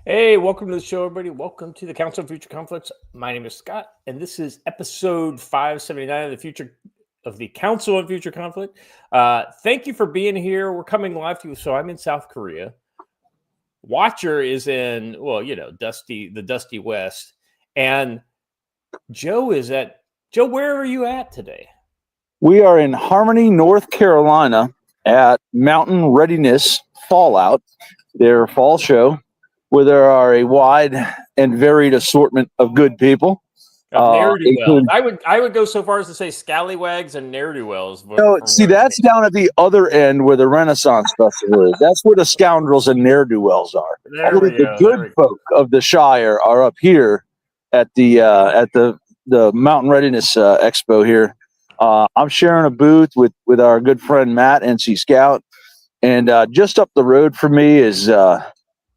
Hey, welcome to the show, everybody. Welcome to the Council of Future Conflicts. My name is Scott, and this is episode 579 of the Future of the Council on Future Conflict. Thank you for being here. We're coming live to you. So I'm in South Korea. Watcher is in, the dusty West, and Joe is at Joe. Where are you at today? We are in Harmony, North Carolina at Mountain Readiness Fallout, their fall show, where there are a wide and varied assortment of good people. Ne'er-do-wells. I would go so far as to say scallywags and ne'er-do-wells. That's down at the other end where the Renaissance Festival is. That's where the scoundrels and ne'er-do-wells are. I believe the good folk of the Shire are up here at the Mountain Readiness Expo here. I'm sharing a booth with our good friend Matt, NC Scout, and just up the road from me is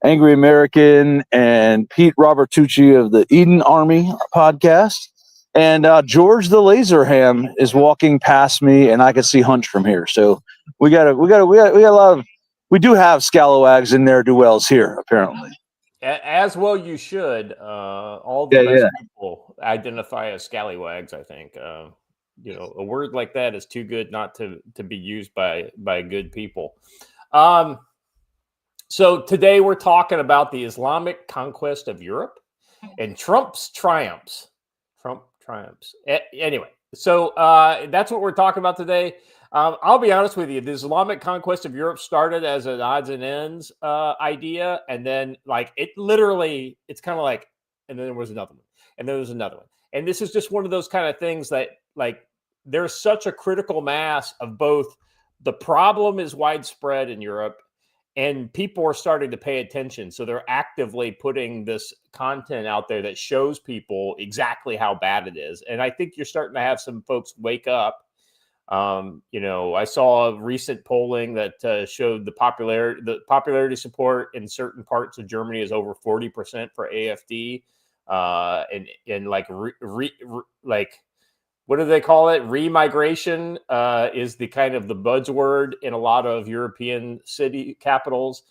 Angry American and Pete Robertucci of the Eden Army podcast, and George the Laserham is walking past me, and I can see Hunch from here. So we got a lot of, we do have scalawags and ne'er-do-wells here apparently. As well, you should. All the best people identify as scallywags. I think. A word like that is too good not to be used by good people. So today we're talking about the Islamic conquest of Europe and Trump's triumphs. Trump triumphs. Anyway, so that's what we're talking about today. I'll be honest with you. The Islamic conquest of Europe started as an odds and ends idea. And then it's kind of like, and then there was another one. And there was another one. And this is just one of those kind of things that there's such a critical mass of both the problem is widespread in Europe and people are starting to pay attention. So they're actively putting this content out there that shows people exactly how bad it is. And I think you're starting to have some folks wake up. I saw a recent polling that showed the popularity support in certain parts of Germany is over 40% for AfD. And what do they call it? Remigration is the kind of the buzzword in a lot of European city capitals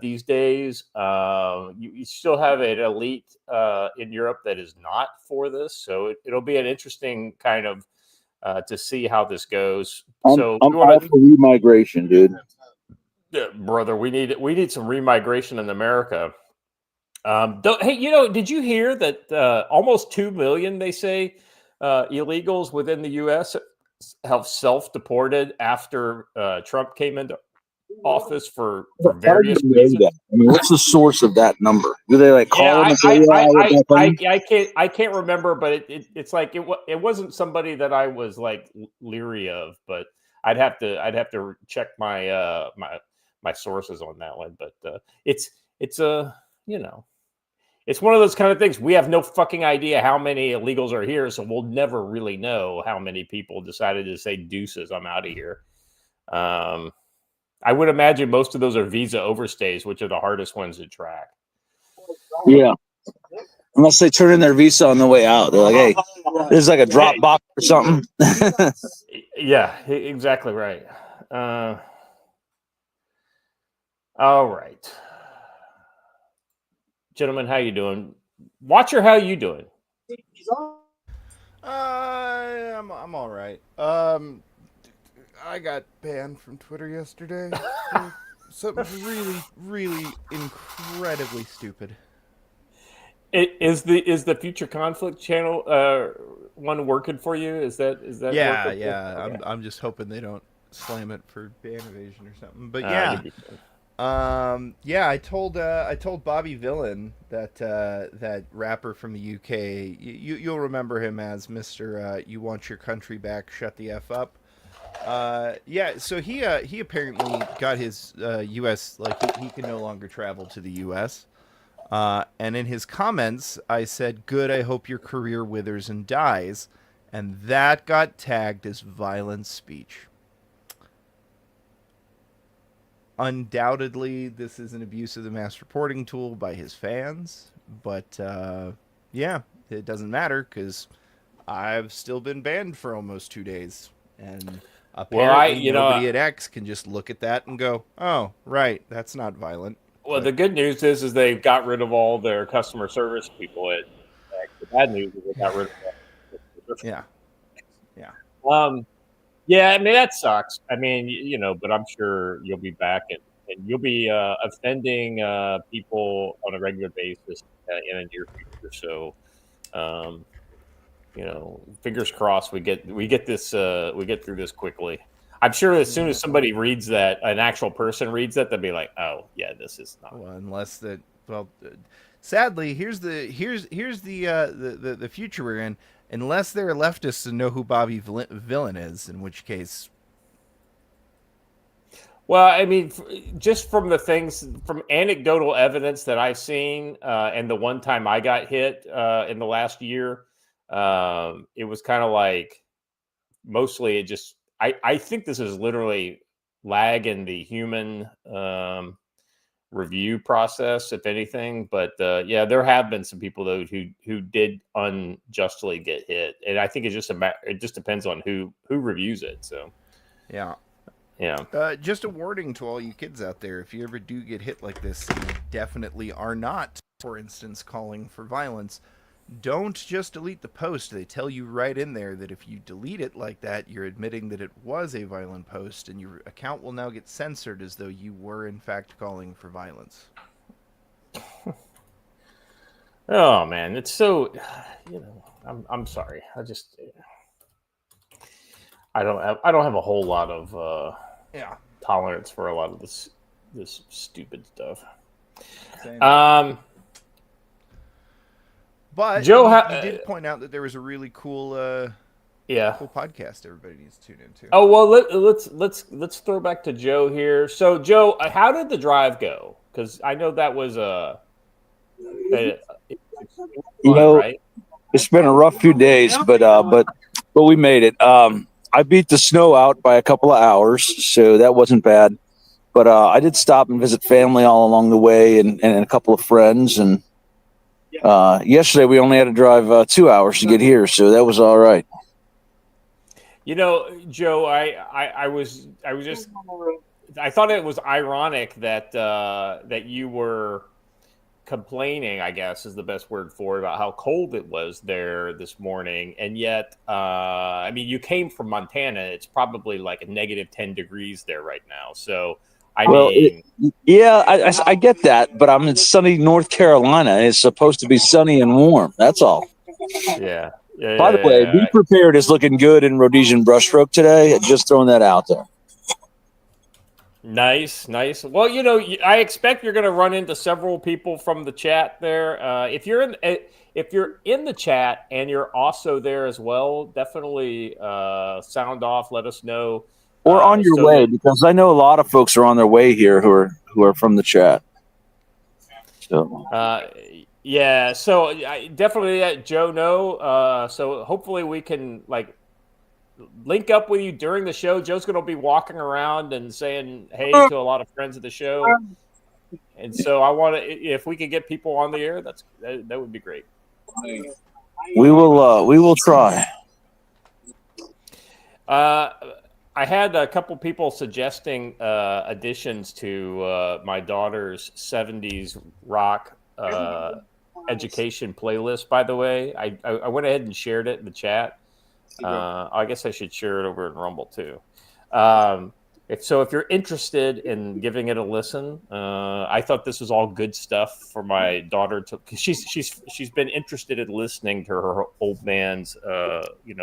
these days. You still have an elite in Europe that is not for this. So it'll be an interesting kind of to see how this goes. I'm all for remigration, dude. Yeah, brother, we need some remigration in America. Did you hear that almost 2 million, they say, illegals within the U.S. have self-deported after Trump came into office for various reasons? I mean, what's the source of that number? Do they call them? I can't remember, but it's like it wasn't somebody that I was leery of, but I'd have to check my my sources on that one. But it's it's one of those kind of things. We have no fucking idea how many illegals are here, so we'll never really know how many people decided to say deuces, I'm out of here. I would imagine most of those are visa overstays, which are the hardest ones to track. Yeah. Unless they turn in their visa on the way out. They're like, hey, this is like a drop box or something. Yeah, exactly right. All right. Gentlemen, how you doing? Watcher, how you doing? I'm all right. I got banned from Twitter yesterday for something really, really incredibly stupid. Is the Future Conflict channel one working for you? Is that Yeah. Okay. I'm just hoping they don't slam it for ban evasion or something. But I told Bobby Villain, that rapper from the UK. You'll remember him as Mr. You Want Your Country Back, Shut the F Up. So he apparently got his U.S. he can no longer travel to the U.S. And in his comments, I said, "Good. I hope your career withers and dies," and that got tagged as violent speech. Undoubtedly, this is an abuse of the mass reporting tool by his fans, but it doesn't matter because I've still been banned for almost 2 days, and apparently nobody at X can just look at that and go, "Oh, right, that's not violent." Well, the good news is they've got rid of all their customer service people. The bad news is they got rid of them. Yeah. Yeah, I mean, that sucks. I mean, but I'm sure you'll be back and you'll be offending people on a regular basis in the near future. So, fingers crossed we get this we get through this quickly. I'm sure as soon as somebody reads that, an actual person reads that, they'll be like, "Oh, yeah, this is not." Well, sadly, here's the future we're in. Unless they're leftists and know who Bobby Villain is, in which case. Well, I mean, just from anecdotal evidence that I've seen, and the one time I got hit in the last year, it was kind of like mostly it just. I think this is literally lag in the human review process, if anything. But yeah, there have been some people though who did unjustly get hit, and I think it just depends on who reviews it. So yeah. Just a warning to all you kids out there: if you ever do get hit like this, and you definitely are not, for instance, calling for violence, don't just delete the post. They tell you right in there that if you delete it like that, you're admitting that it was a violent post, and your account will now get censored as though you were in fact calling for violence. Oh man, it's so I'm sorry. I don't have a whole lot of tolerance for a lot of this stupid stuff. Same. But Joe, you did point out that there was a really cool, cool podcast everybody needs to tune into. Oh well, let's throw back to Joe here. So Joe, how did the drive go? Because I know that was right? It's been a rough few days, but we made it. I beat the snow out by a couple of hours, so that wasn't bad. But I did stop and visit family all along the way, and a couple of friends. And yesterday we only had to drive 2 hours to get here, so that was all right. Joe, I thought it was ironic that you were complaining, I guess is the best word for it, about how cold it was there this morning, and yet, I mean, you came from Montana. It's probably like a negative 10 degrees there right now. So. I get that, but I'm in sunny North Carolina. And it's supposed to be sunny and warm. That's all. Yeah. By the way, Be Prepared is looking good in Rhodesian brushstroke today. Just throwing that out there. Nice. Well, I expect you're going to run into several people from the chat there. If you're in the chat and you're also there as well, definitely sound off. Let us know. Or on your way, because I know a lot of folks are on their way here who are from the chat. So. Yeah, so I definitely let Joe know. So hopefully we can link up with you during the show. Joe's going to be walking around and saying hey to a lot of friends of the show, and so I want to, if we could get people on the air, that would be great. We will try. I had a couple people suggesting additions to my daughter's 70s rock education playlist, by the way. I went ahead and shared it in the chat. I guess I should share it over in Rumble too. If you're interested in giving it a listen, I thought this was all good stuff for my daughter because she's been interested in listening to her old band's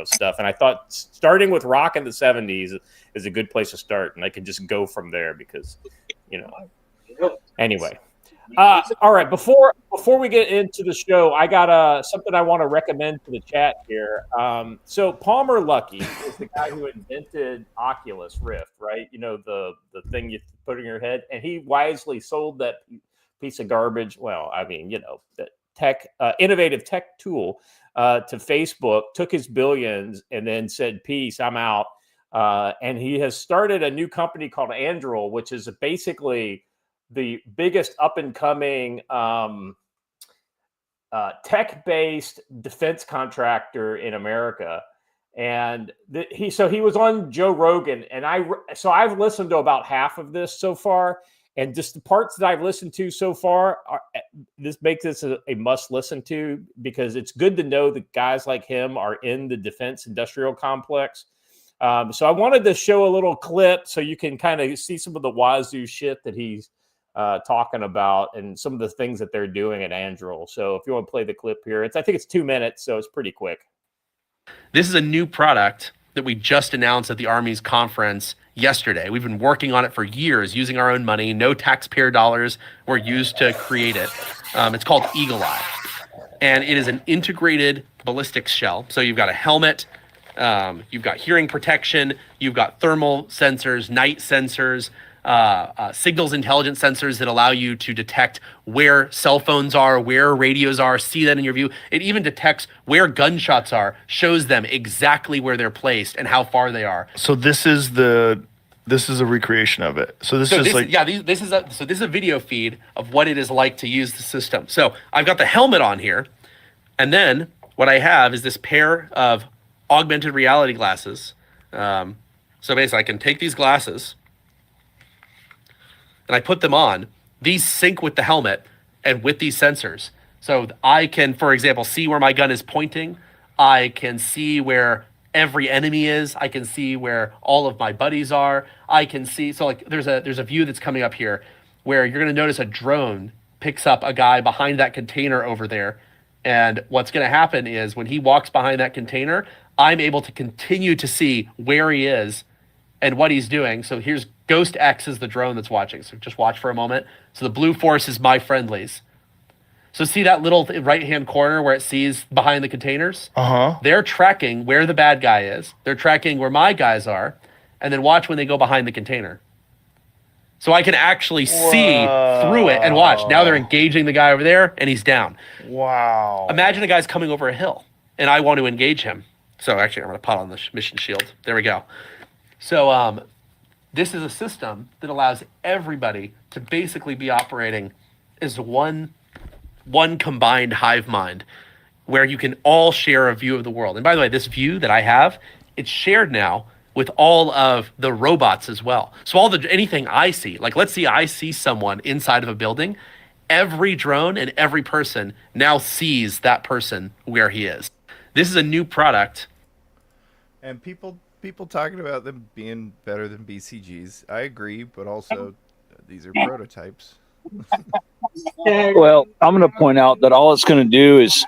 stuff, and I thought starting with rock in the 70s is a good place to start, and I could just go from there because anyway. All right, before we get into the show, I got something I want to recommend to the chat here. So Palmer Luckey is the guy who invented Oculus Rift, right? The thing you put in your head, and he wisely sold that piece of garbage. Well, I mean, the tech, innovative tech tool to Facebook, took his billions, and then said, "Peace, I'm out." And he has started a new company called Anduril, which is basically the biggest up-and-coming tech-based defense contractor in America. And he was on Joe Rogan, and I've listened to about half of this so far, And just the parts that I've listened to so far, this makes this a must listen to, because it's good to know that guys like him are in the defense industrial complex. So I wanted to show a little clip so you can kind of see some of the wazoo shit that he's talking about and some of the things that they're doing at Anduril. So if you want to play the clip here, I think it's 2 minutes, so it's pretty quick. This is a new product that we just announced at the Army's conference yesterday. We've been working on it for years, using our own money. No taxpayer dollars were used to create it. It's called Eagle Eye. And it is an integrated ballistics shell. So you've got a helmet, you've got hearing protection, you've got thermal sensors, night sensors, signals intelligence sensors that allow you to detect where cell phones are, where radios are, see that in your view. It even detects where gunshots are, shows them exactly where they're placed and how far they are. So this is a recreation of it. So this is a video feed of what it is like to use the system. So I've got the helmet on here, and then what I have is this pair of augmented reality glasses. So basically I can take these glasses and I put them on. These sync with the helmet and with these sensors. So I can, for example, see where my gun is pointing. I can see where every enemy is. I can see where all of my buddies are. I can see, so like there's a view that's coming up here where you're gonna notice a drone picks up a guy behind that container over there. And what's gonna happen is when he walks behind that container, I'm able to continue to see where he is and what he's doing. So here's Ghost X is the drone that's watching. So just watch for a moment. So the blue force is my friendlies. So see that little right-hand corner where it sees behind the containers? Uh-huh. They're tracking where the bad guy is. They're tracking where my guys are. And then watch when they go behind the container. So I can actually see through it and watch. Now they're engaging the guy over there and he's down. Wow. Imagine a guy's coming over a hill and I want to engage him. So actually I'm going to put on the mission shield. There we go. So this is a system that allows everybody to basically be operating as one combined hive mind where you can all share a view of the world. And by the way, this view that I have, it's shared now with all of the robots as well. So anything I see, like let's see I see someone inside of a building, every drone and every person now sees that person where he is. This is a new product. And people talking about them being better than BCGs. I agree, but also these are prototypes. Well, I'm going to point out that all it's going to do is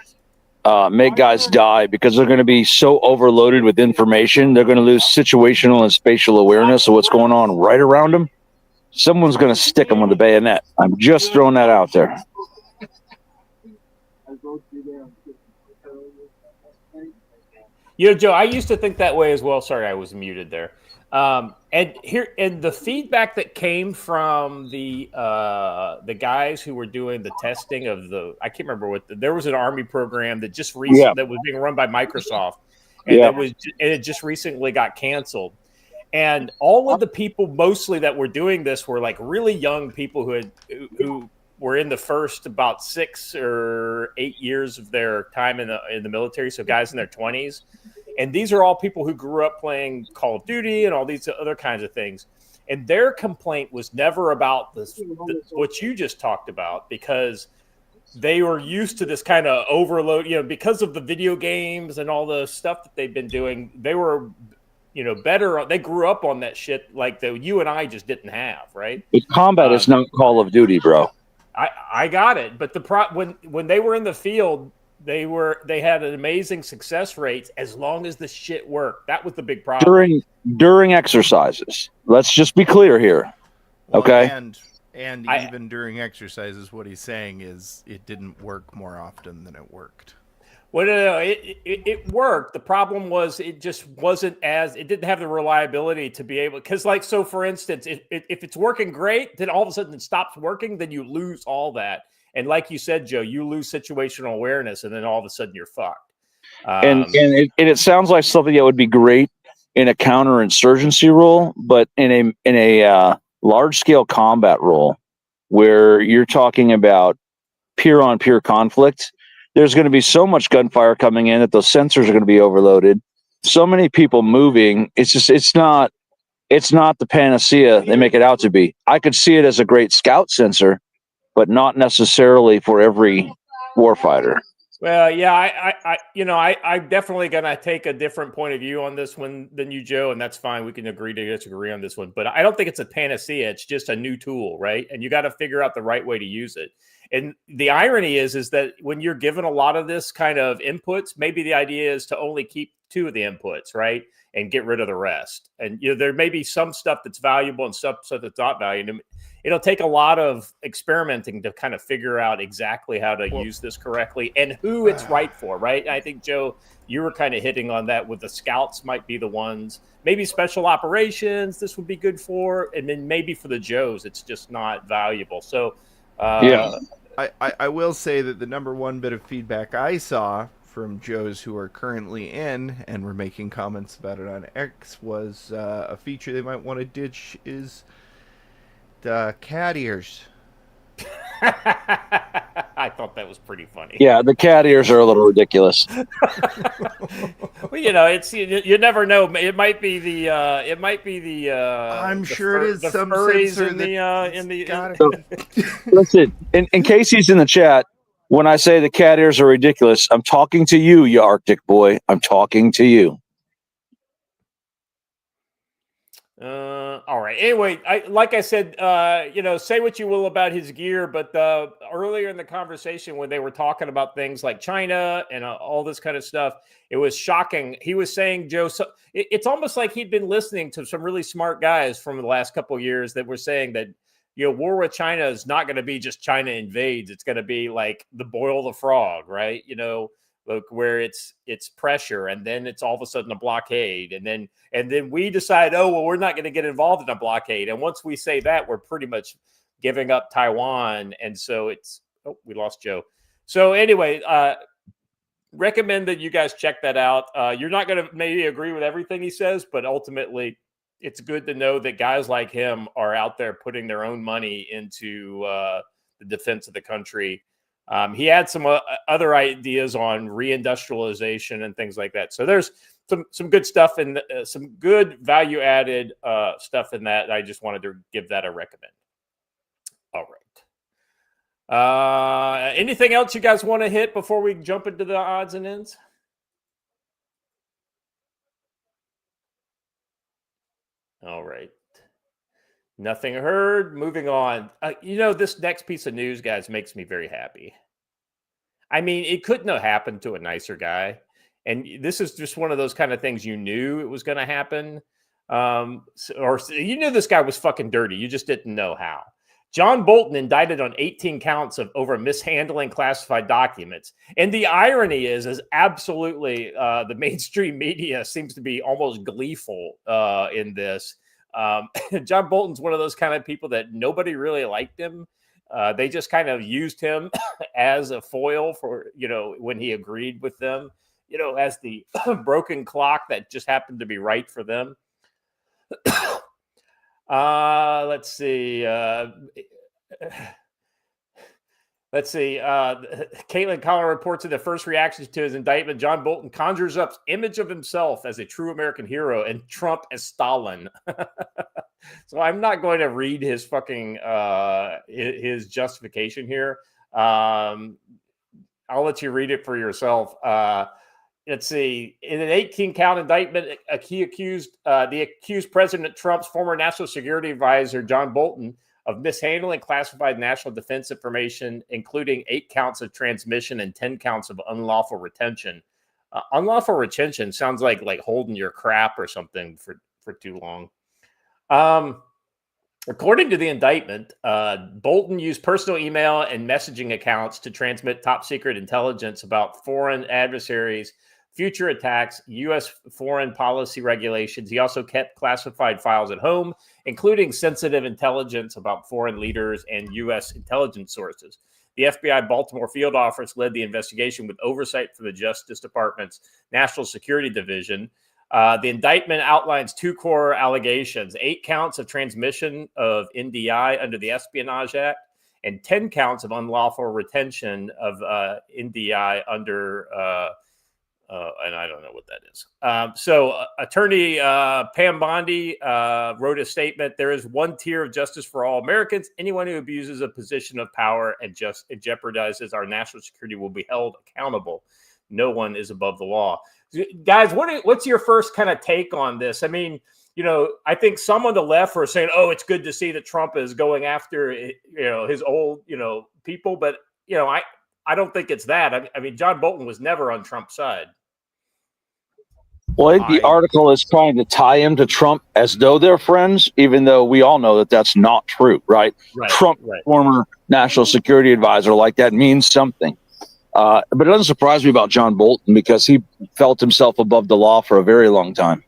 make guys die because they're going to be so overloaded with information. They're going to lose situational and spatial awareness of what's going on right around them. Someone's going to stick them with a bayonet. I'm just throwing that out there. Joe, I used to think that way as well. Sorry, I was muted there. And the feedback that came from the guys who were doing the testing of I can't remember there was an Army program that just that was being run by Microsoft, and it just recently got canceled. And all of the people mostly that were doing this were like really young people who were in the first about 6 or 8 years of their time in the military. So guys in their 20s. And these are all people who grew up playing Call of Duty and all these other kinds of things. And their complaint was never about what you just talked about, because they were used to this kind of overload, because of the video games and all the stuff that they've been doing. They were, better. They grew up on that shit like you and I just didn't have, right? Combat is not Call of Duty, bro. I got it. But when they were in the field, they had an amazing success rates as long as the shit worked. That was the big problem. During exercises. Let's just be clear here. Okay. And even during exercises, what he's saying is it didn't work more often than it worked. Well, no, it worked. The problem was it just wasn't it didn't have the reliability to be able, because so for instance, if it's working great, then all of a sudden it stops working, then you lose all that. And like you said, Joe, you lose situational awareness, and then all of a sudden you're fucked. And it sounds like something that would be great in a counterinsurgency role, but in a large scale combat role where you're talking about peer on peer conflict, there's going to be so much gunfire coming in that those sensors are going to be overloaded. So many people moving. It's not it's not the panacea they make it out to be. I could see it as a great scout sensor, but not necessarily for every warfighter. Well, yeah, I'm definitely going to take a different point of view on this one than you, Joe, and that's fine. We can agree to disagree on this one, but I don't think it's a panacea. It's just a new tool, right? And you got to figure out the right way to use it. And the irony is that when you're given a lot of this kind of inputs, maybe the idea is to only keep 2 of the inputs, right? And get rid of the rest. And there may be some stuff that's valuable and stuff that's not valuable. It'll take a lot of experimenting to kind of figure out exactly how to use this correctly and who it's right for, right? And I think, Joe, you were kind of hitting on that with the scouts might be the ones, maybe special operations this would be good for, and then maybe for the Joes, it's just not valuable. So, I will say that the number one bit of feedback I saw from Joes who are currently in and were making comments about it on X was a feature they might want to ditch is the cat ears. I thought that was pretty funny. Yeah, the cat ears are a little ridiculous. Well, it's you never know. It might be the. I'm sure it is the some furries sensor in the. Listen, in case he's in the chat, when I say the cat ears are ridiculous, I'm talking to you, you Arctic boy. I'm talking to you. All right. Anyway, like I said, say what you will about his gear, but earlier in the conversation when they were talking about things like China and all this kind of stuff, it was shocking. He was saying, Joe, it's almost like he'd been listening to some really smart guys from the last couple of years that were saying that, war with China is not going to be just China invades. It's going to be like the boil the frog, right? Where it's pressure, and then it's all of a sudden a blockade, and then we decide, we're not going to get involved in a blockade. And once we say that, we're pretty much giving up Taiwan. And so we lost Joe. So anyway, recommend that you guys check that out. You're not going to maybe agree with everything he says, but ultimately it's good to know that guys like him are out there putting their own money into the defense of the country. He had some other ideas on reindustrialization and things like that. So there's some good stuff and some good value added stuff in that. I just wanted to give that a recommend. All right. Anything else you guys want to hit before we jump into the odds and ends? All right. Nothing heard. Moving on. This next piece of news, guys, makes me very happy. I mean, it couldn't have happened to a nicer guy. And this is just one of those kind of things you knew it was going to happen. Or you knew this guy was fucking dirty. You just didn't know how. John Bolton indicted on 18 counts over mishandling classified documents. And the irony is absolutely the mainstream media seems to be almost gleeful in this. John Bolton's one of those kind of people that nobody really liked him. They just kind of used him as a foil for, when he agreed with them, as the broken clock that just happened to be right for them. Let's see. Caitlin Collin reports in the first reactions to his indictment, John Bolton conjures up image of himself as a true American hero and Trump as Stalin. So I'm not going to read his fucking his justification here. I'll let you read it for yourself. Let's see. In an 18-count indictment, the accused President Trump's former national security advisor, John Bolton, of mishandling classified national defense information, including 8 counts of transmission and 10 counts of unlawful retention. Unlawful retention sounds like holding your crap or something for too long. According to the indictment, Bolton used personal email and messaging accounts to transmit top secret intelligence about foreign adversaries, future attacks, U.S. foreign policy regulations. He also kept classified files at home, including sensitive intelligence about foreign leaders and U.S. intelligence sources. The FBI Baltimore field office led the investigation with oversight from the Justice Department's National Security Division. The indictment outlines 2 core allegations: 8 counts of transmission of NDI under the Espionage Act and 10 counts of unlawful retention of NDI under and I don't know what that is. So attorney Pam Bondi wrote a statement. There is one tier of justice for all Americans. Anyone who abuses a position of power and jeopardizes our national security will be held accountable. No one is above the law. Guys, what's your first kind of take on this? I mean, I think some on the left are saying, oh, it's good to see that Trump is going after, his old, people. But, I don't think it's that. I mean, John Bolton was never on Trump's side. Well, I think the article is trying to tie him to Trump as though they're friends, even though we all know that that's not true, right? Trump, former national security advisor, like that means something. But it doesn't surprise me about John Bolton because he felt himself above the law for a very long time.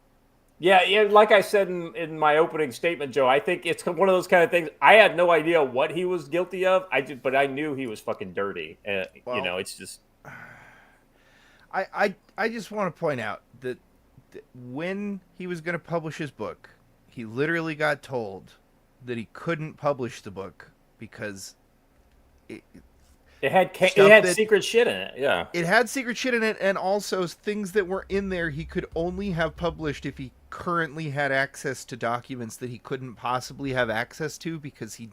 Yeah, like I said in my opening statement, Joe, I think it's one of those kind of things. I had no idea what he was guilty of. But I knew he was fucking dirty. It's just. I just want to point out that when he was going to publish his book, he literally got told that he couldn't publish the book because it had secret shit in it. Yeah, it had secret shit in it, and also things that were in there he could only have published if he currently had access to documents that he couldn't possibly have access to because he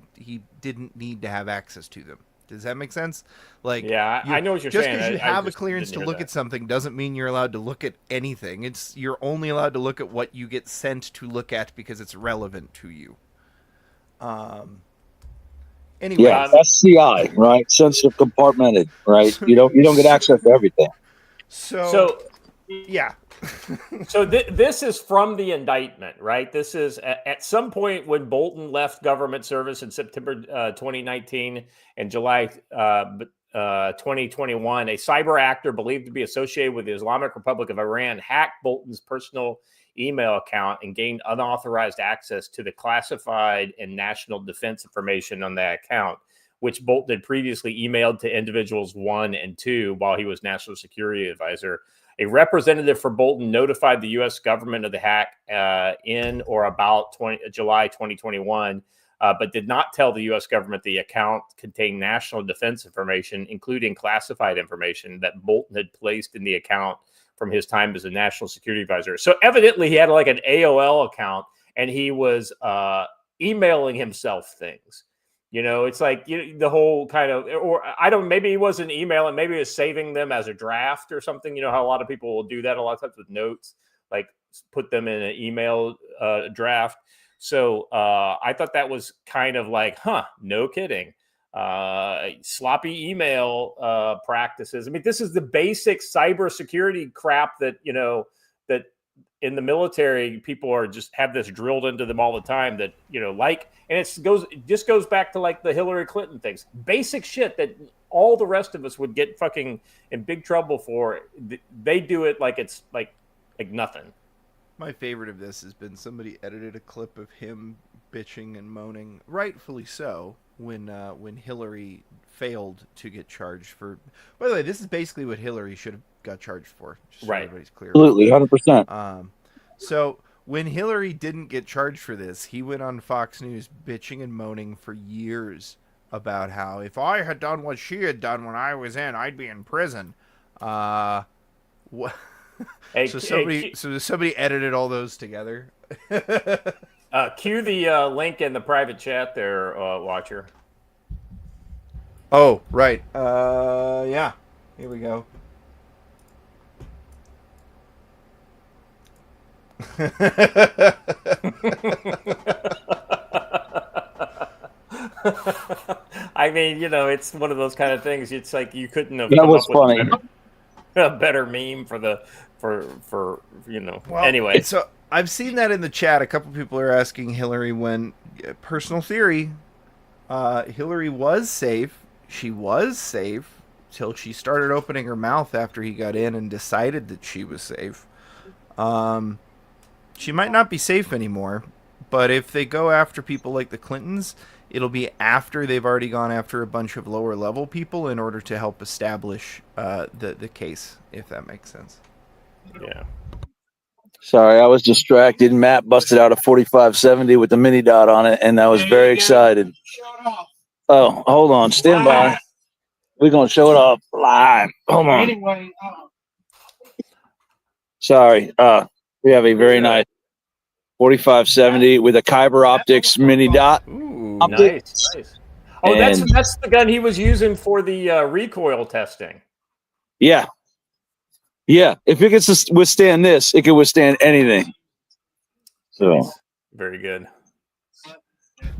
didn't need to have access to them. Does that make sense? Like, yeah, I know what you're saying. Just because you have a clearance to look at something doesn't mean you're allowed to look at anything. You're only allowed to look at what you get sent to look at because it's relevant to you. Anyway, yeah, SCI, right? Sensitive compartmented, right? You don't get access to everything. So yeah. So this is from the indictment, right? This is at some point when Bolton left government service in September 2019 and July 2021, a cyber actor believed to be associated with the Islamic Republic of Iran hacked Bolton's personal email account and gained unauthorized access to the classified and national defense information on that account, which Bolton had previously emailed to individuals 1 and 2 while he was national security advisor. A representative for Bolton notified the U.S. government of the hack in or about July 2021, but did not tell the U.S. government the account contained national defense information, including classified information that Bolton had placed in the account from his time as a national security advisor. So evidently he had like an AOL account and he was emailing himself things. It's like the whole kind of, or I don't, maybe he wasn't emailing, maybe he was saving them as a draft or something. You know how a lot of people will do that a lot of times with notes, like put them in an email draft. So I thought that was kind of like, no kidding. Sloppy email practices. I mean, this is the basic cybersecurity crap that, that in the military, people are just have this drilled into them all the time that, and it just goes back to like the Hillary Clinton things, basic shit that all the rest of us would get fucking in big trouble for. They do it like it's like nothing. My favorite of this has been somebody edited a clip of him bitching and moaning, rightfully so, when Hillary failed to get charged for. By the way, this is basically what Hillary should have got charged for. Just so everybody's clear. Absolutely, 100%. So when Hillary didn't get charged for this, he went on Fox News bitching and moaning for years about how if I had done what she had done when I was in, I'd be in prison. What? So somebody edited all those together. Cue the link in the private chat there, Watcher. Oh, right. Yeah. Here we go. I mean, it's one of those kind of things. It's like you couldn't have. That was funny. A better meme for Well, anyway. So I've seen that in the chat. A couple people are asking Hillary when. Personal theory. Hillary was safe. She was safe till she started opening her mouth after he got in and decided that she was safe. She might not be safe anymore, but if they go after people like the Clintons, it'll be after they've already gone after a bunch of lower level people in order to help establish the case, if that makes sense. Yeah. Sorry, I was distracted. Matt busted out a 4570 with the mini dot on it, and I was very excited. Oh, hold on. Stand by. We're going to show it off live. Hold on. Anyway, Sorry. We have a very nice 4570 with a Kyber Optics mini dot. Ooh, Nice. Oh, And- that's the gun he was using for the recoil testing. Yeah. Yeah. If it can withstand this, it can withstand anything. So Nice. Very good.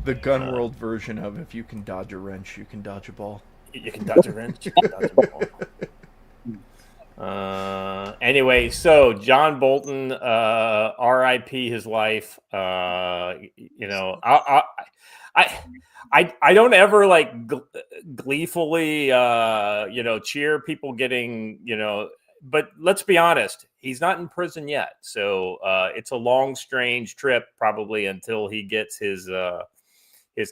the gun world version of if you can dodge a wrench, you can dodge a ball. You can dodge a wrench. You can dodge a ball. Anyway, so John Bolton, R.I.P. his life. You know, I don't ever like gleefully, you know, cheer people getting, you know, but let's be honest, he's not in prison yet. So it's a long, strange trip probably until he gets his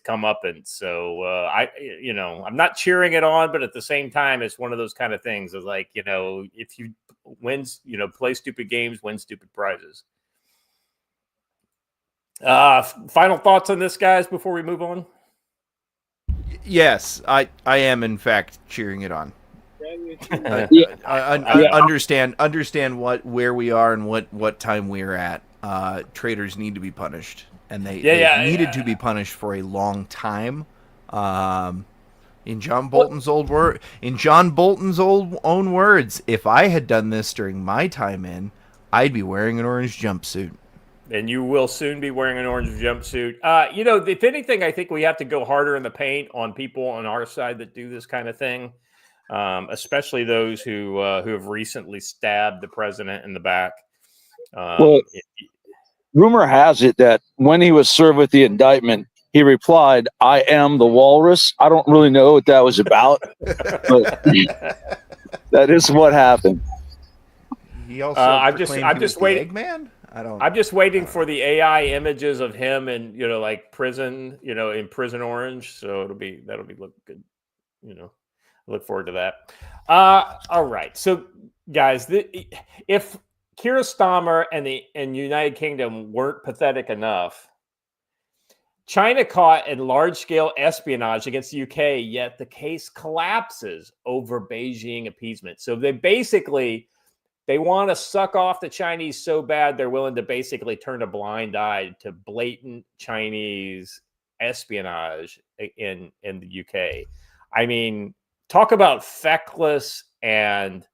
comeuppance. So you know, I'm not cheering it on, but at the same time, it's one of those kind of things. It's like, you know, if you play stupid games, win stupid prizes. Final thoughts on this, guys, before we move on. Yes, I am in fact cheering it on. Understand where we are and what time we're at. Traitors need to be punished, and they needed to be punished for a long time. In John Bolton's own words, if I had done this during my time in, I'd be wearing an orange jumpsuit. And you will soon be wearing an orange jumpsuit. You know, if anything, I think we have to go harder in the paint on people on our side that do this kind of thing, especially those who have recently stabbed the president in the back. Rumor has it that when he was served with the indictment, he replied, "I am the walrus." I don't really know what that was about, but that is what happened. He also I'm just waiting. Eggman? I'm just waiting for the AI images of him in, you know, like prison, you know, in Prison Orange. So that'll be look good. You know, I look forward to that. All right. So guys, if Keir Starmer and United Kingdom weren't pathetic enough, China caught in large-scale espionage against the UK, yet the case collapses over Beijing appeasement. So they want to suck off the Chinese so bad they're willing to basically turn a blind eye to blatant Chinese espionage in the UK. I mean, talk about feckless and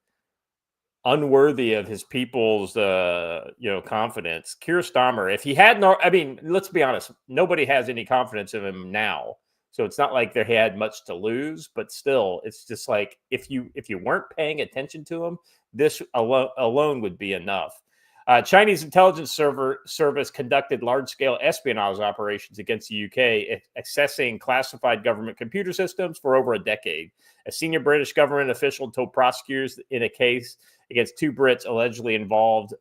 unworthy of his people's confidence. Keir Starmer, if he had no, I mean, let's be honest, nobody has any confidence in him now. So it's not like they had much to lose, but still, it's just like if you weren't paying attention to him, this alone would be enough. Chinese intelligence service conducted large-scale espionage operations against the UK, accessing classified government computer systems for over a decade. A senior British government official told prosecutors in a case against two Brits allegedly involved,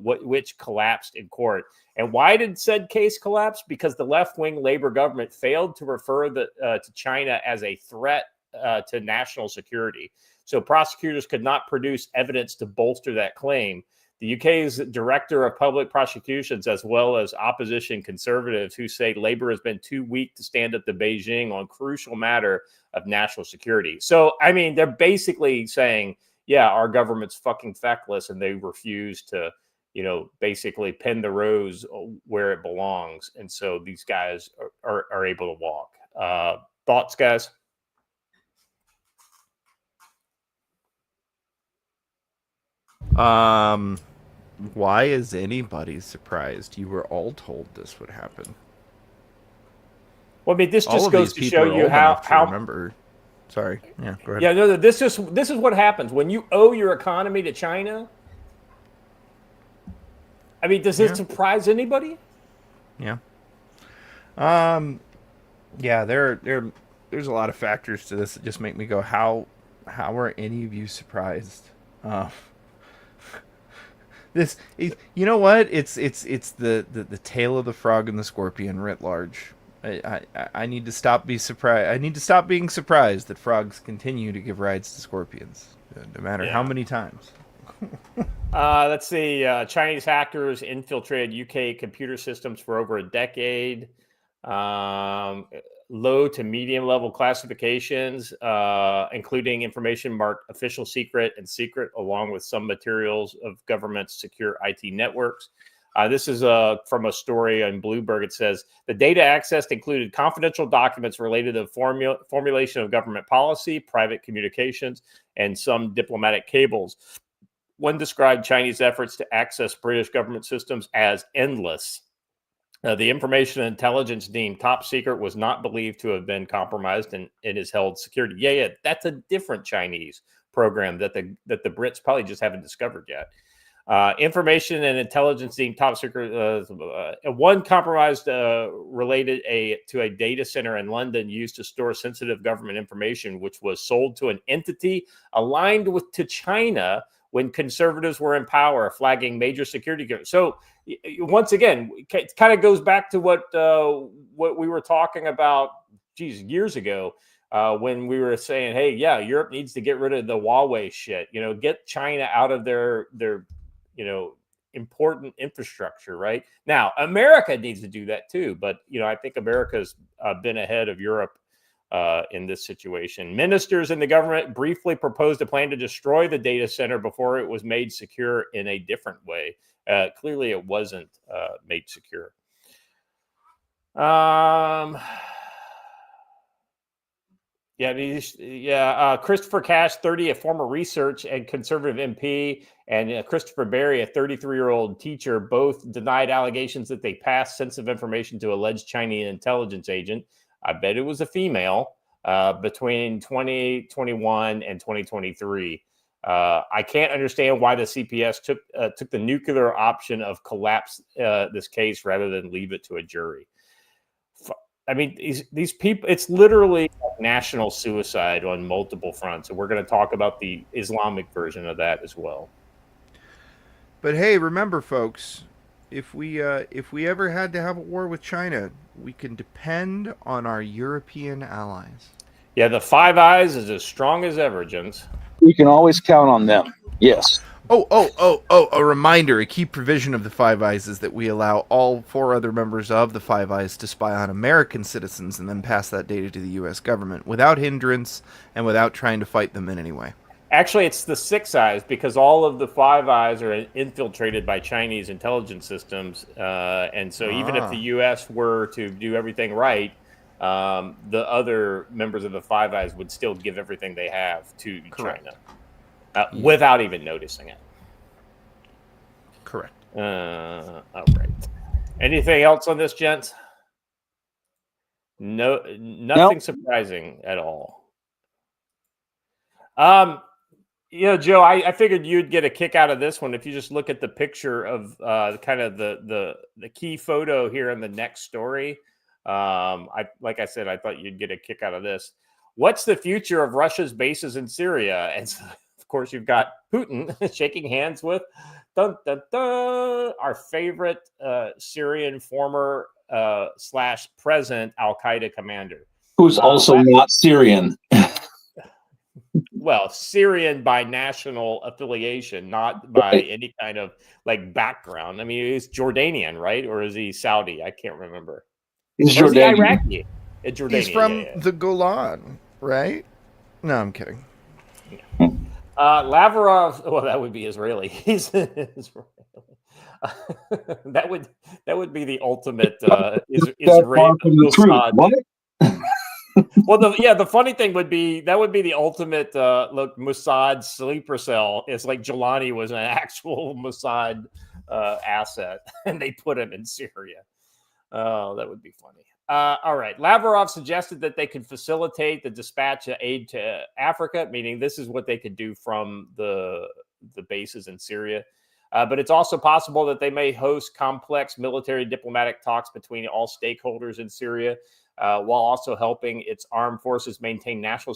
which collapsed in court. And why did said case collapse? Because the left-wing Labour government failed to refer to China as a threat to national security. So prosecutors could not produce evidence to bolster that claim. The UK's director of public prosecutions, as well as opposition conservatives who say Labour has been too weak to stand up to Beijing on crucial matter of national security. So, I mean, they're basically saying, yeah, our government's fucking feckless, and they refuse to, you know, basically pin the rose where it belongs. And so these guys are able to walk. Thoughts, guys? Why is anybody surprised? You were all told this would happen. Well, I mean, this just goes to show you how remember. Sorry. Yeah, go ahead. Yeah, no, this is what happens when you owe your economy to China. I mean, does it surprise anybody? Yeah. Yeah, there's a lot of factors to this that just make me go, how are any of you surprised? This, you know what? It's the tail of the frog and the scorpion writ large. I need to stop being surprised. I need to stop being surprised that frogs continue to give rides to scorpions, no matter how many times. Let's see. Chinese hackers infiltrated UK computer systems for over a decade. low to medium level classifications, including information marked official secret and secret, along with some materials of government's secure IT networks. This is from a story on Bloomberg. It says the data accessed included confidential documents related to the formulation of government policy, private communications, and some diplomatic cables. One described Chinese efforts to access British government systems as endless. The information and intelligence deemed top secret was not believed to have been compromised and is held security. Yeah, that's a different Chinese program that the Brits probably just haven't discovered yet. Information and intelligence deemed top secret. One compromised related to a data center in London used to store sensitive government information, which was sold to an entity aligned to China when conservatives were in power, flagging major security. So once again, it kind of goes back to what we were talking about, years ago. When we were saying, hey, yeah, Europe needs to get rid of the Huawei shit, get China out of their important infrastructure, right? Now, America needs to do that too. But, I think America's been ahead of Europe in this situation. Ministers in the government briefly proposed a plan to destroy the data center before it was made secure in a different way. Clearly, it wasn't made secure. Christopher Cash, 30, a former research and conservative MP, and Christopher Berry, a 33-year-old teacher, both denied allegations that they passed sensitive information to alleged Chinese intelligence agent. I bet it was a female between 2021 and 2023. I can't understand why the CPS took the nuclear option of collapse this case rather than leave it to a jury. I mean, these people, it's literally national suicide on multiple fronts. And we're going to talk about the Islamic version of that as well. But hey, remember, folks, if we ever had to have a war with China, we can depend on our European allies. Yeah, the Five Eyes is as strong as ever, gents. We can always count on them. Yes. A reminder, a key provision of the Five Eyes is that we allow all 4 other members of the Five Eyes to spy on American citizens and then pass that data to the U.S. government without hindrance and without trying to fight them in any way. Actually, it's the Six Eyes, because all of the Five Eyes are infiltrated by Chinese intelligence systems. And so even if the U.S. were to do everything right, the other members of the Five Eyes would still give everything they have to China. Without even noticing it. Correct. All right. Anything else on this, gents? No, nothing surprising at all. Joe, I figured you'd get a kick out of this one if you just look at the picture of kind of the key photo here in the next story. Like I said, I thought you'd get a kick out of this. What's the future of Russia's bases in Syria? And so, of course, you've got Putin shaking hands with our favorite Syrian former / present Al-Qaeda commander. Who's also not Syrian. Well, Syrian by national affiliation, not by any kind of background. I mean, he's Jordanian, right? Or is he Saudi? I can't remember. He's Jordanian. Iraqi. Jordanian. He's from the Golan, right? No, I'm kidding. Lavrov, well, that would be Israeli. He's Israeli. That would be the ultimate Israeli Mossad. Well, the funny thing would be the ultimate Mossad sleeper cell. It's like Jelani was an actual Mossad asset, and they put him in Syria. Oh, that would be funny. All right. Lavrov suggested that they could facilitate the dispatch of aid to Africa, meaning this is what they could do from the bases in Syria. But it's also possible that they may host complex military diplomatic talks between all stakeholders in Syria, while also helping its armed forces maintain national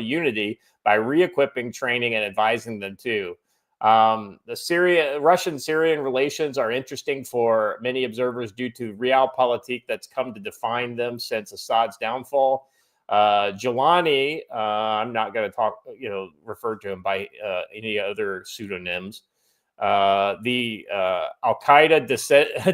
unity by re-equipping, training, and advising them too. The Russian-Syrian relations are interesting for many observers due to realpolitik that's come to define them since Assad's downfall. Jelani, I'm not going to refer to him by any other pseudonyms. The Al Qaeda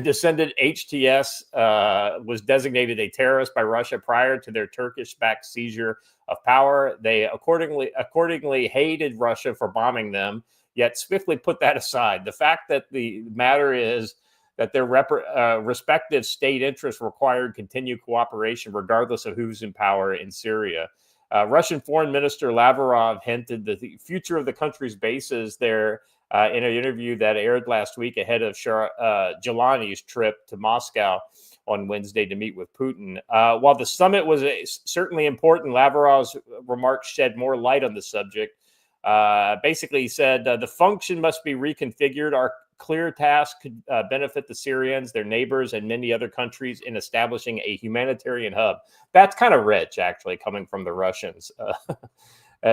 descended HTS was designated a terrorist by Russia prior to their Turkish-backed seizure of power. They accordingly hated Russia for bombing them, yet swiftly put that aside. The fact that the matter is that their respective state interests required continued cooperation regardless of who's in power in Syria. Russian Foreign Minister Lavrov hinted that the future of the country's bases there in an interview that aired last week ahead of Jelani's trip to Moscow on Wednesday to meet with Putin. While the summit was certainly important, Lavrov's remarks shed more light on the subject. Basically, he said, the function must be reconfigured. Our clear task could benefit the Syrians, their neighbors, and many other countries in establishing a humanitarian hub. That's kind of rich, actually, coming from the Russians.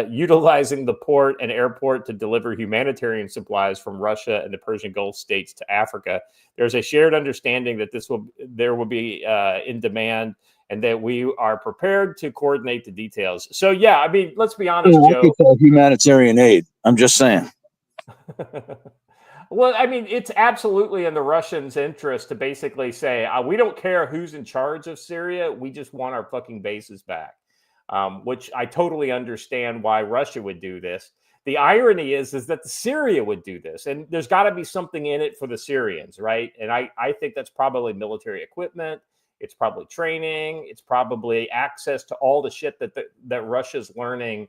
Utilizing the port and airport to deliver humanitarian supplies from Russia and the Persian Gulf states to Africa. There's a shared understanding that there will be in demand, and that we are prepared to coordinate the details. So, yeah, I mean, let's be honest, Joe. Humanitarian aid. I'm just saying. Well, I mean, it's absolutely in the Russians' interest to basically say, we don't care who's in charge of Syria. We just want our fucking bases back, which I totally understand why Russia would do this. The irony is that Syria would do this, and there's got to be something in it for the Syrians, right? And I think that's probably military equipment. It's probably training. It's probably access to all the shit that Russia's learning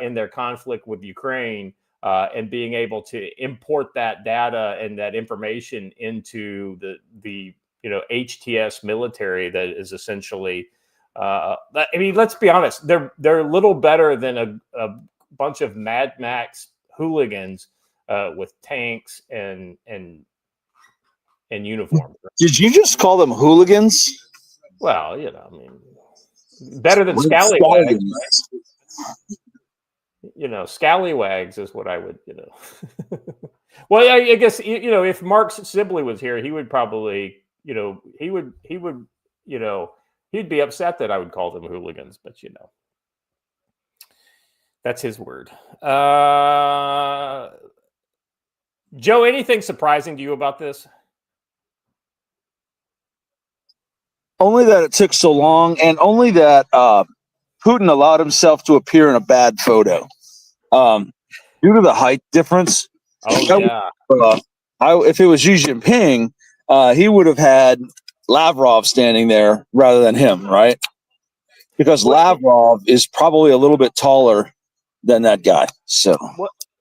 in their conflict with Ukraine. And being able to import that data and that information into the HTS military that is essentially, I mean, let's be honest, they're little better than a bunch of Mad Max hooligans with tanks and uniforms. Did you just call them hooligans? Well, I mean, better than scallywags. Scallywags is what I would, Well, I guess, if Mark Sibley was here, he would probably, he'd be upset that I would call them hooligans, but, that's his word. Joe, anything surprising to you about this? Only that it took so long, and only that Putin allowed himself to appear in a bad photo. Due to the height difference. Oh, yeah. If it was Xi Jinping, he would have had Lavrov standing there rather than him, right? Because Lavrov is probably a little bit taller than that guy. So,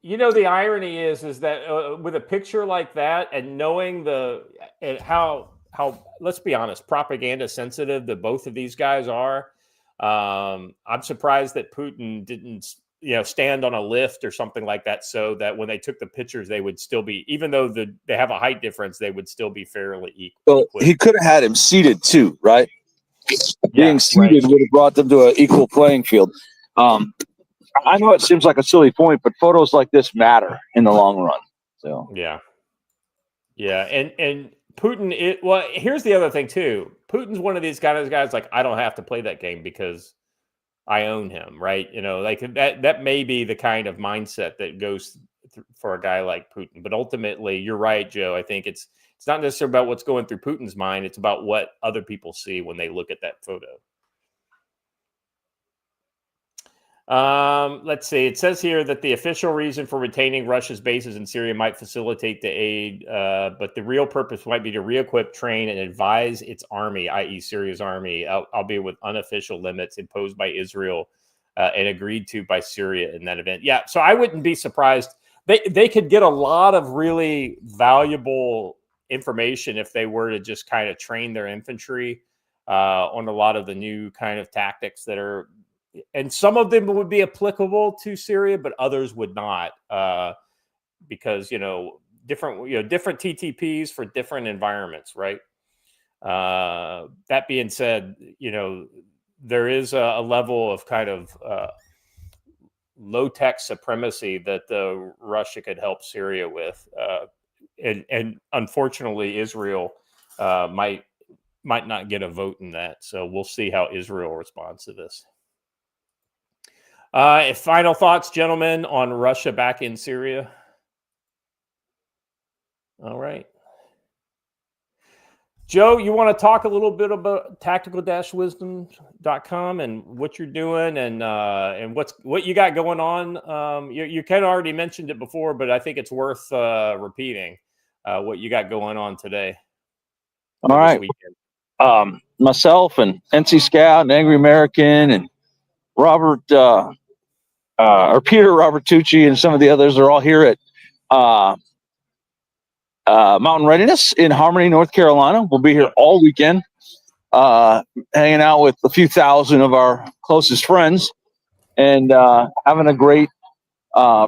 the irony is that with a picture like that, and knowing how let's be honest, propaganda sensitive that both of these guys are, I'm surprised that Putin didn't, stand on a lift or something like that, so that when they took the pictures, they would still be, even though they have a height difference, they would still be fairly equal. Well, he could have had him seated too, right? Being seated would have brought them to an equal playing field. I know it seems like a silly point, but photos like this matter in the long run. So yeah, and Putin. Here's the other thing too. Putin's one of these guys like, I don't have to play that game because I own him, right? Like that may be the kind of mindset that goes for a guy like Putin. But ultimately, you're right, Joe. I think it's not necessarily about what's going through Putin's mind. It's about what other people see when they look at that photo. Let's see. It says here that the official reason for retaining Russia's bases in Syria might facilitate the aid, but the real purpose might be to re-equip, train, and advise its army, i.e. Syria's army, albeit with unofficial limits imposed by Israel and agreed to by Syria in that event. Yeah, so I wouldn't be surprised. They could get a lot of really valuable information if they were to just kind of train their infantry on a lot of the new kind of tactics that are. And some of them would be applicable to Syria, but others would not, because different TTPs for different environments, right? That being said, there is a level of kind of low-tech supremacy that Russia could help Syria with, and unfortunately, Israel might not get a vote in that. So we'll see how Israel responds to this. Final thoughts, gentlemen, on Russia back in Syria? All right. Joe, you want to talk a little bit about tactical-wisdom.com and what you're doing and what you got going on? You kind of already mentioned it before, but I think it's worth repeating what you got going on today. All right. Weekend. Myself and NC Scout and Angry American and Robert or Peter Robertucci and some of the others are all here at Mountain Readiness in Harmony, North Carolina. We'll be here all weekend, hanging out with a few thousand of our closest friends and having a great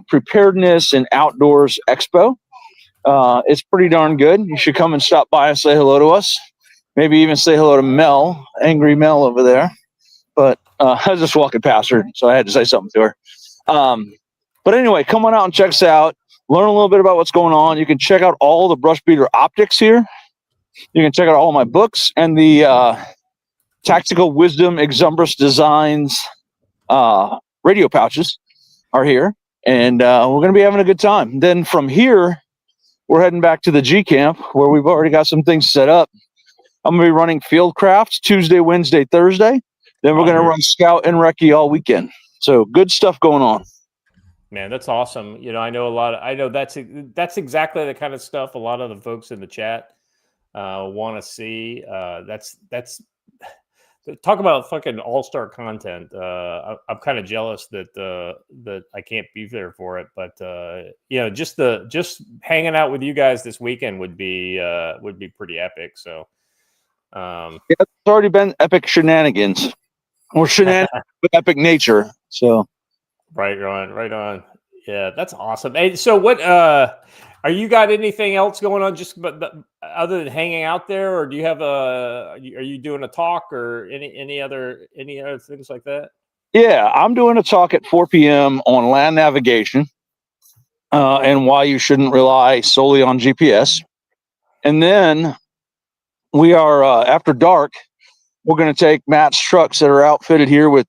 preparedness and outdoors expo. It's pretty darn good. You should come and stop by and say hello to us. Maybe even say hello to Mel, Angry Mel over there. But I was just walking past her, so I had to say something to her. But anyway, come on out and check us out. Learn a little bit about what's going on. You can check out all the brush beater optics here. You can check out all my books and the Tactical Wisdom Exumbris Designs radio pouches are here. And we're going to be having a good time. Then from here, we're heading back to the G Camp where we've already got some things set up. I'm going to be running field crafts Tuesday, Wednesday, Thursday. Then we're going to run Scout and Recce all weekend. So good stuff going on. Man, that's awesome. You know, I know that's exactly the kind of stuff a lot of the folks in the chat want to see. That's talk about fucking all-star content. I'm kind of jealous that I can't be there for it, but you know, just hanging out with you guys this weekend would be pretty epic. So yeah, it's already been epic shenanigans or shenanigans with epic nature. So right on. Yeah, that's awesome. Hey, so what are you got anything else going on just other than hanging out there, or do you have are you doing a talk or any other things like that? Yeah, I'm doing a talk at 4 p.m. on land navigation and why you shouldn't rely solely on GPS. And then we are after dark, we're going to take Matt's trucks that are outfitted here with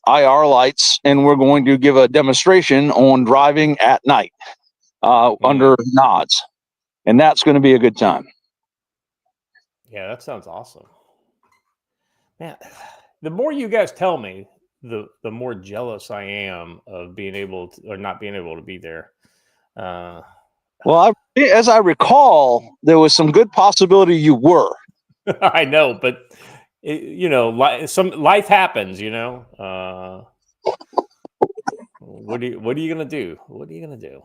IR lights, and we're going to give a demonstration on driving at night under nods, and that's going to be a good time. Yeah, that sounds awesome. Man, the more you guys tell me, the more jealous I am of being able to, or not being able to be there. Well, as I recall, there was some good possibility you were. I know, but you know, some life happens. You know, what are you gonna do? What are you gonna do?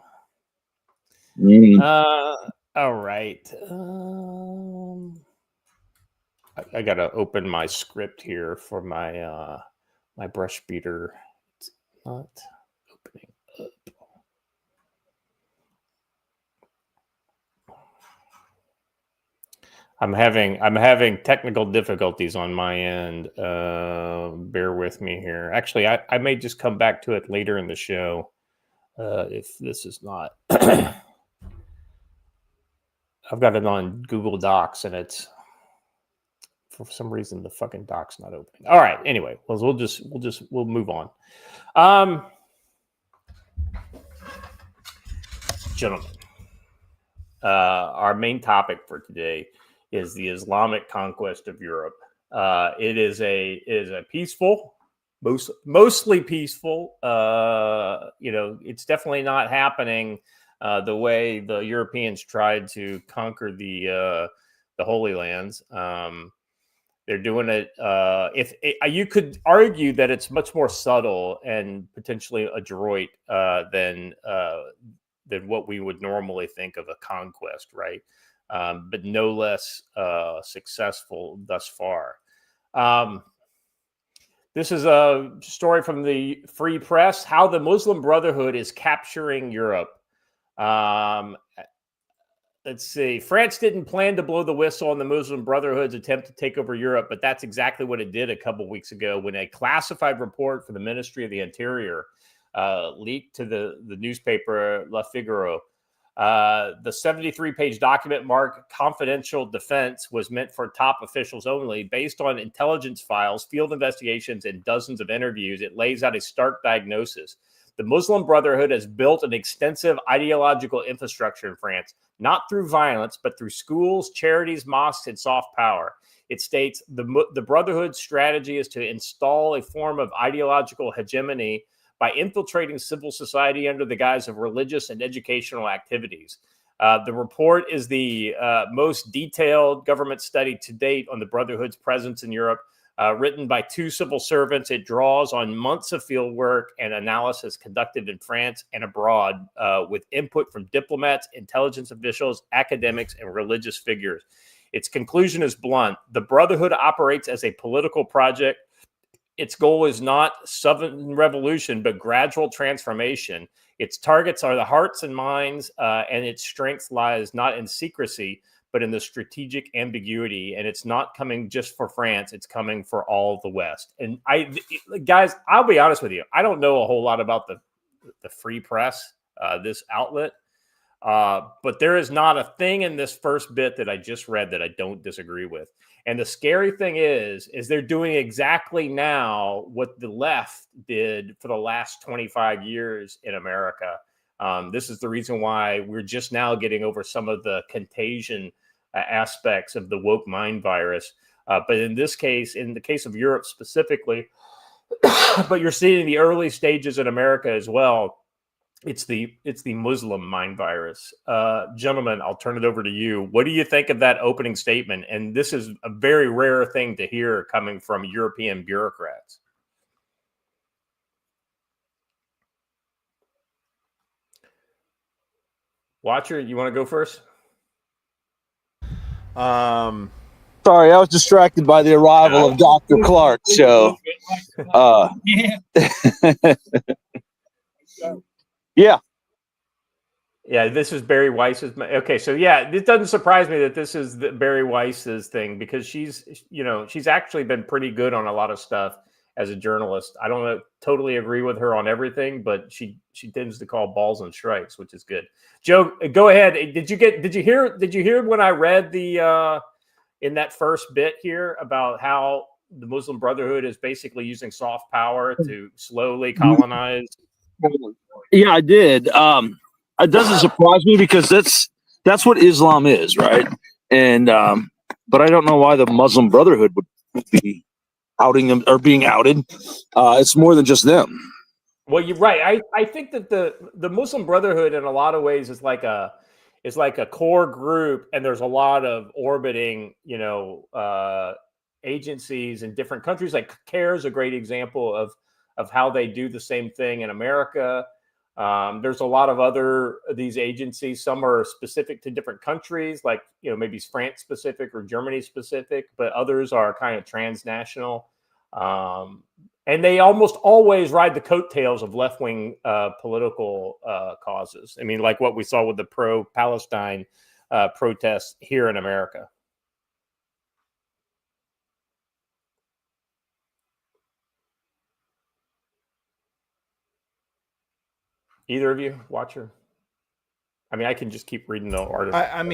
All right. I gotta open my script here for my my brush beater. It's not opening up. I'm having technical difficulties on my end. Bear with me here. Actually, I may just come back to it later in the show if this is not. I've got it on Google Docs, and it's for some reason the fucking doc's not opening. All right. Anyway, we'll move on. Gentlemen, our main topic for today is the Islamic conquest of Europe. It is a peaceful, mostly peaceful. You know, it's definitely not happening the way the Europeans tried to conquer the Holy Lands. They're doing it. You could argue that it's much more subtle and potentially adroit than what we would normally think of a conquest, right? But no less successful thus far. This is a story from the Free Press, how the Muslim Brotherhood is capturing Europe. Let's see. France didn't plan to blow the whistle on the Muslim Brotherhood's attempt to take over Europe, but that's exactly what it did a couple weeks ago when a classified report from the Ministry of the Interior leaked to the newspaper Le Figaro. The 73-page document marked confidential defense was meant for top officials only. Based on intelligence files, field investigations, and dozens of interviews, it lays out a stark diagnosis. The Muslim Brotherhood has built an extensive ideological infrastructure in France, not through violence, but through schools, charities, mosques, and soft power. It states the Brotherhood's strategy is to install a form of ideological hegemony by infiltrating civil society under the guise of religious and educational activities. The report is the most detailed government study to date on the Brotherhood's presence in Europe, written by 2 civil servants. It draws on months of field work and analysis conducted in France and abroad, with input from diplomats, intelligence officials, academics, and religious figures. Its conclusion is blunt. The Brotherhood operates as a political project. Its goal is not sudden revolution, but gradual transformation. Its targets are the hearts and minds, and its strength lies not in secrecy, but in the strategic ambiguity. And it's not coming just for France. It's coming for all the West. And guys, I'll be honest with you. I don't know a whole lot about the free press, this outlet. But there is not a thing in this first bit that I just read that I don't disagree with. And the scary thing is they're doing exactly now what the left did for the last 25 years in America. This is the reason why we're just now getting over some of the contagion aspects of the woke mind virus. But in this case, in the case of Europe specifically, but you're seeing the early stages in America as well. It's the Muslim mind virus. Gentlemen, I'll turn it over to you. What do you think of that opening statement? And this is a very rare thing to hear coming from European bureaucrats. Watcher, you want to go first? Sorry, I was distracted by the arrival of Dr. Clark. So, yeah. Yeah, this is Barry Weiss's. Okay, so yeah, it doesn't surprise me that this is Barry Weiss's thing, because she's actually been pretty good on a lot of stuff as a journalist. I don't totally agree with her on everything, but she tends to call balls and strikes, which is good. Joe, go ahead. Did you hear when I read the in that first bit here about how the Muslim Brotherhood is basically using soft power to slowly colonize? Yeah, I did. It doesn't surprise me because that's what Islam is, right? And but I don't know why the Muslim Brotherhood would be outing them or being outed. It's more than just them. Well, you're right. I think that the Muslim Brotherhood in a lot of ways is like a core group, and there's a lot of orbiting, agencies in different countries. Like CARE is a great example of how they do the same thing in America. There's a lot of other these agencies. Some are specific to different countries, like maybe France specific or Germany specific, but others are kind of transnational. And they almost always ride the coattails of left-wing political causes. I mean, like what we saw with the pro-Palestine protests here in America. Either of you, Watcher? I mean, I can just keep reading the article. I'm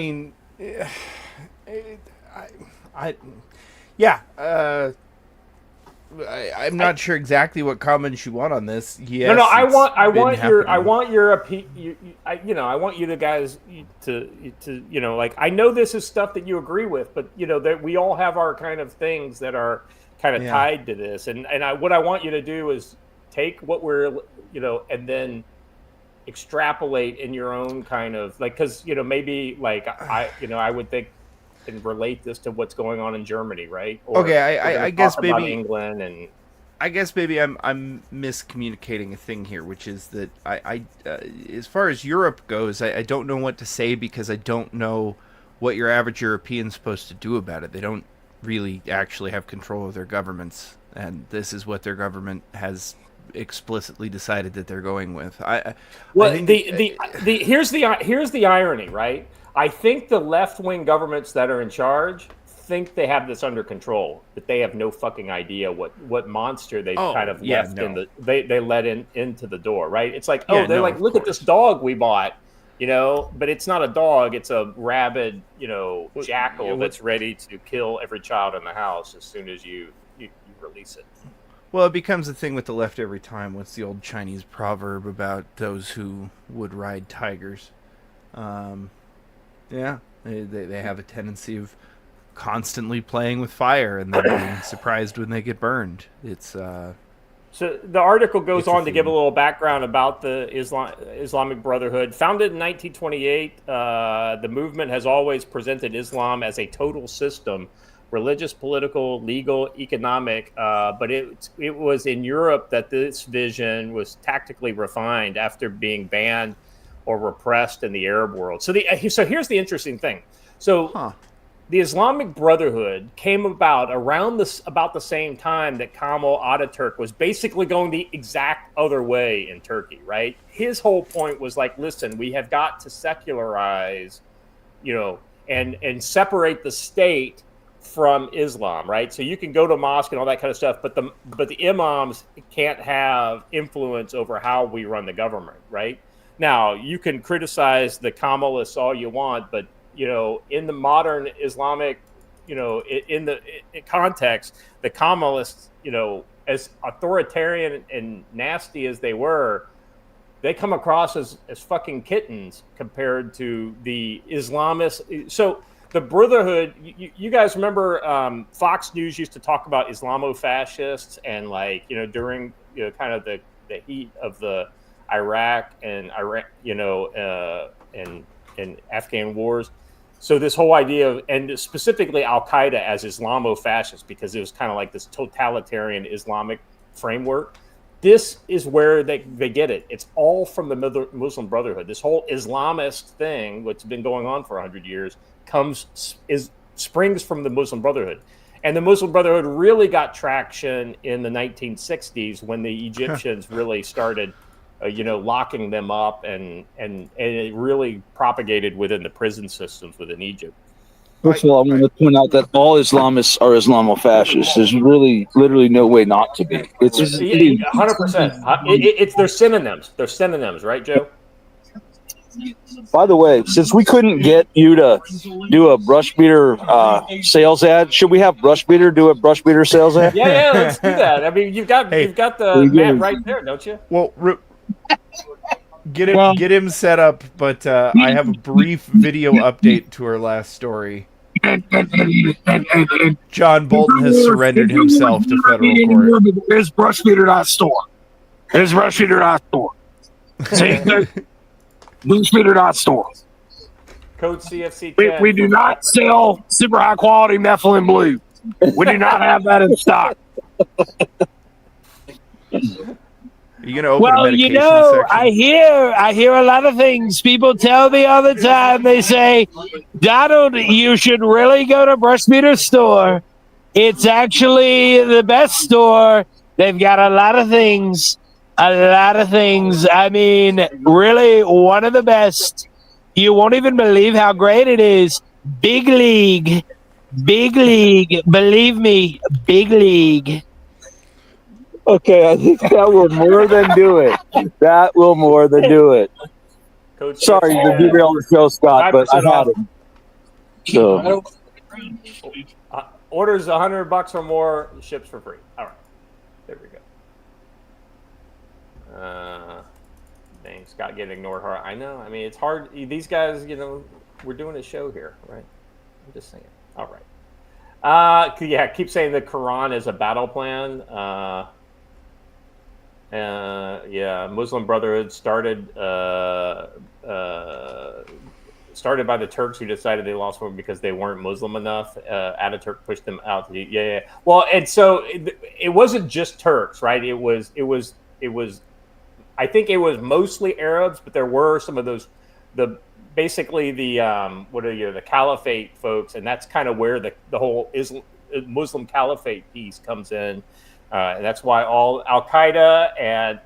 not sure exactly what comments you want on this. Yes, no. I want you guys to like. I know this is stuff that you agree with, but that we all have our kind of things that are kind of tied to this, and what I want you to do is take what we're and then extrapolate in your own kind of like, because maybe like I would think and relate this to what's going on in Germany, right? Or okay, I guess maybe England, and I guess maybe I'm miscommunicating a thing here, which is that I as far as Europe goes, I don't know what to say because I don't know what your average European's supposed to do about it. They don't really actually have control of their governments, and this is what their government has explicitly decided that they're going with. Here's the irony, right? I think the left-wing governments that are in charge think they have this under control, but they have no fucking idea what monster they left they let into the door, right? It's like, look at this dog we bought, but it's not a dog, it's a rabid, jackal that's ready to kill every child in the house as soon as you release it. Well, it becomes a thing with the left every time. What's the old Chinese proverb about those who would ride tigers? Yeah, they have a tendency of constantly playing with fire and then being surprised when they get burned. It's So the article goes It's a on to give a theme. little background about the Islamic Brotherhood. Founded in 1928, the movement has always presented Islam as a total system, religious, political, legal, economic. But it was in Europe that this vision was tactically refined after being banned or repressed in the Arab world. So here's the interesting thing. So the Islamic Brotherhood came about about the same time that Kemal Ataturk was basically going the exact other way in Turkey, right? His whole point was like, listen, we have got to secularize, and separate the state from Islam, right? So you can go to mosque and all that kind of stuff, but the imams can't have influence over how we run the government, right? Now, you can criticize the Kemalists all you want, but in the modern Islamic, in the context, the Kemalists, as authoritarian and nasty as they were, they come across as fucking kittens compared to the Islamists. So the Brotherhood, you guys remember Fox News used to talk about Islamofascists and during kind of the heat of the Iraq and and Afghan wars. So this whole idea of, and specifically Al-Qaeda as Islamofascists, because it was kind of like this totalitarian Islamic framework. This is where they get it. It's all from the Muslim Brotherhood. This whole Islamist thing, which has been going on for 100 years, springs from the Muslim Brotherhood. And the Muslim Brotherhood really got traction in the 1960s when the Egyptians really started locking them up, and it really propagated within the prison systems within Egypt. First of all, I want to point out that all Islamists are Islamofascists. There's really, literally no way not to be. It's 100%. They're synonyms. They're synonyms, right, Joe? By the way, since we couldn't get you to do a brush beater sales ad, should we have brush beater do a brush beater sales ad? Yeah, let's do that. I mean, you've got the mat right there, don't you? Well, get him set up, but I have a brief video update to our last story. John Bolton has surrendered himself to federal court. There's brushbeater.store. There's brushbeater.store. See? Brushbeater.store. Code CFC10. We do not sell super high quality methylene blue. We do not have that in stock. Are you gonna open a medication section? I hear a lot of things. People tell me all the time. They say, Donald, you should really go to Brushbeater store. It's actually the best store. They've got a lot of things. I mean, really one of the best. You won't even believe how great it is. Big league. Believe me, big league. Okay, I think that will more than do it. That will more than do it. Coach Sorry to derail the show, Scott, but I had him. So orders $100 or more, ships for free. All right, there we go. Dang, Scott getting ignored hard. I know. I mean, it's hard. These guys, we're doing a show here, right? I'm just saying. All right. Yeah, keep saying the Quran is a battle plan. Yeah, Muslim Brotherhood started by the Turks, who decided they lost one because they weren't Muslim enough. Ataturk pushed them out. Yeah. Well, and so it wasn't just Turks, right? It was. I think it was mostly Arabs, but there were some of those. The Caliphate folks, and that's kind of where the whole Muslim Caliphate piece comes in. And that's why all Al-Qaeda and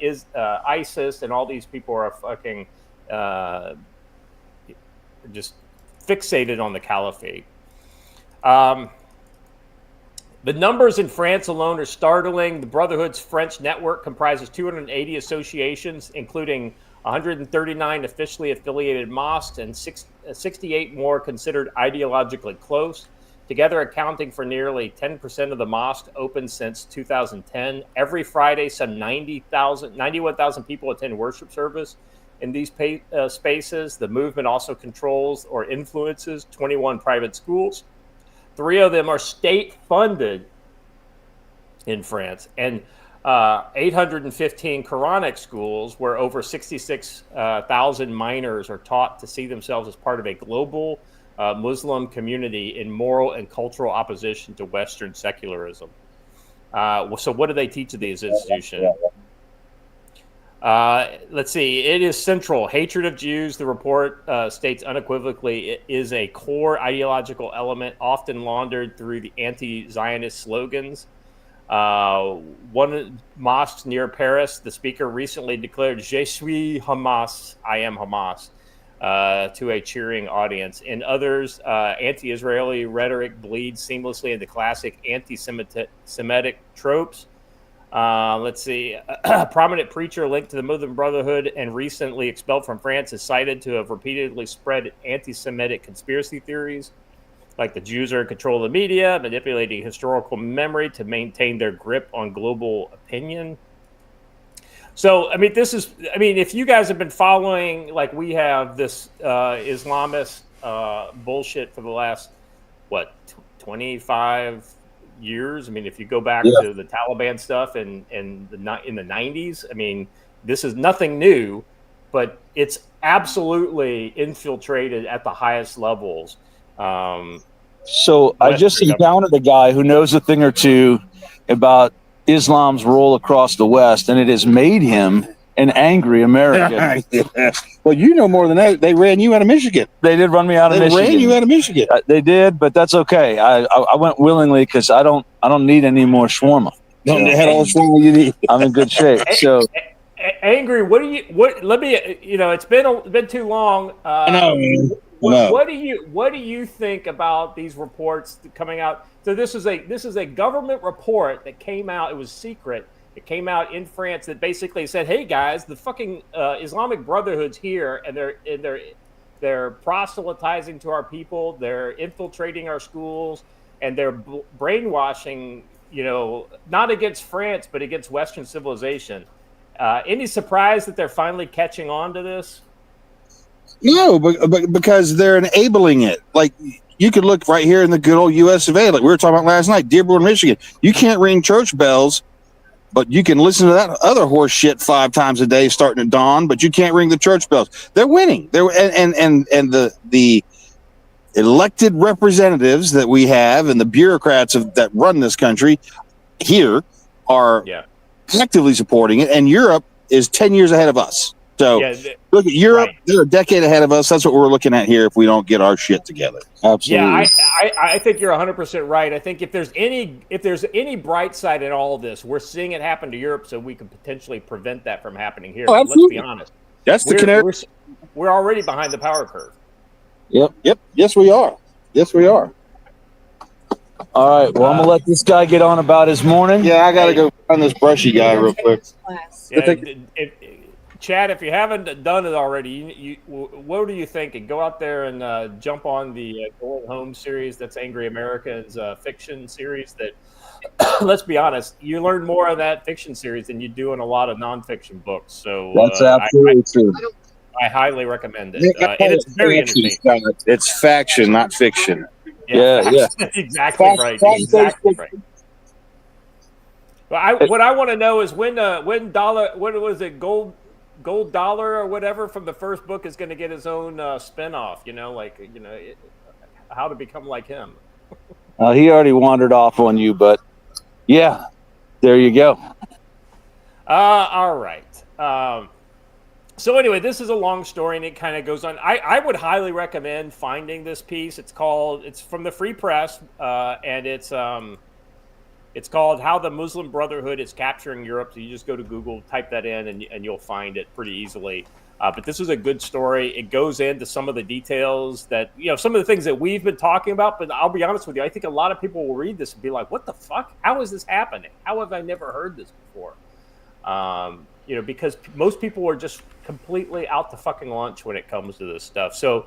ISIS and all these people are fucking just fixated on the caliphate. The numbers in France alone are startling. The Brotherhood's French network comprises 280 associations, including 139 officially affiliated mosques and 68 more considered ideologically close. together accounting for nearly 10% of the mosques open since 2010. Every Friday, some 91,000 people attend worship service in these spaces. The movement also controls or influences 21 private schools. 3 of them are state-funded in France, and 815 Quranic schools where over 66,000 minors are taught to see themselves as part of a global Muslim community in moral and cultural opposition to Western secularism. So what do they teach at these institutions? Let's see. It is central. Hatred of Jews, the report states unequivocally, it is a core ideological element often laundered through the anti-Zionist slogans. One mosque near Paris, the speaker recently declared, "Je suis Hamas," I am Hamas, to a cheering audience. In others, anti-Israeli rhetoric bleeds seamlessly into classic anti-Semitic tropes. Let's see. A prominent preacher linked to the Muslim Brotherhood and recently expelled from France is cited to have repeatedly spread anti-Semitic conspiracy theories, like the Jews are in control of the media, manipulating historical memory to maintain their grip on global opinion. So, if you guys have been following, like we have, this Islamist bullshit for the last, 25 years. If you go back to the Taliban stuff in the 90s, this is nothing new, but it's absolutely infiltrated at the highest levels. So I just encountered a guy who knows a thing or two about Islam's role across the West, and it has made him an angry American. Well, you know more than that. They ran you out of Michigan. They did run me out of Michigan. They ran you out of Michigan. They did, but that's okay. I went willingly because I don't need any more shawarma. No, they had all the shawarma you need. I'm in good shape. So, angry. Let me. It's been too long. No. What do you think about these reports coming out? So this is a government report that came out. It was secret. It came out in France that basically said, "Hey guys, the fucking Islamic Brotherhood's here, and they're proselytizing to our people. They're infiltrating our schools, and they're brainwashing. Not against France, but against Western civilization." Any surprise that they're finally catching on to this? No, but because they're enabling it. Like, you could look right here in the good old U.S. of A. Like we were talking about last night, Dearborn, Michigan. You can't ring church bells, but you can listen to that other horse shit 5 times a day starting at dawn, but you can't ring the church bells. They're winning. And the elected representatives that we have and the bureaucrats that run this country here are actively supporting it, and Europe is 10 years ahead of us. So look at Europe; they're a decade ahead of us. That's what we're looking at here if we don't get our shit together. Absolutely. Yeah, I think you're 100% right. I think if there's any bright side in all of this, we're seeing it happen to Europe, so we can potentially prevent that from happening here. Let's be honest. That's the canary. We're already behind the power curve. Yep. Yes, we are. All right. Well, I'm gonna let this guy get on about his morning. Yeah, I gotta go find this brushy guy real quick. Chad, if you haven't done it already, what are you thinking? Go out there and jump on the Going Home series. That's Angry Americans fiction series. That, let's be honest, you learn more of that fiction series than you do in a lot of nonfiction books. So that's absolutely true. I highly recommend it, and it's very interesting. It's faction, not fiction. Yeah. That's exactly right. Exactly right. Well, what I want to know is when what was it, Gold Dollar or whatever from the first book is going to get his own spinoff. How to become like him. He already wandered off on you, but yeah, there you go. All right. So anyway, this is a long story and it kind of goes on. I would highly recommend finding this piece. It's from the Free Press, and it's called "How the Muslim Brotherhood is Capturing Europe." So you just go to Google, type that in, and you'll find it pretty easily. But this is a good story. It goes into some of the details that, some of the things that we've been talking about. But I'll be honest with you, I think a lot of people will read this and be like, "What the fuck? How is this happening? How have I never heard this before?" Because most people are just completely out to fucking lunch when it comes to this stuff. So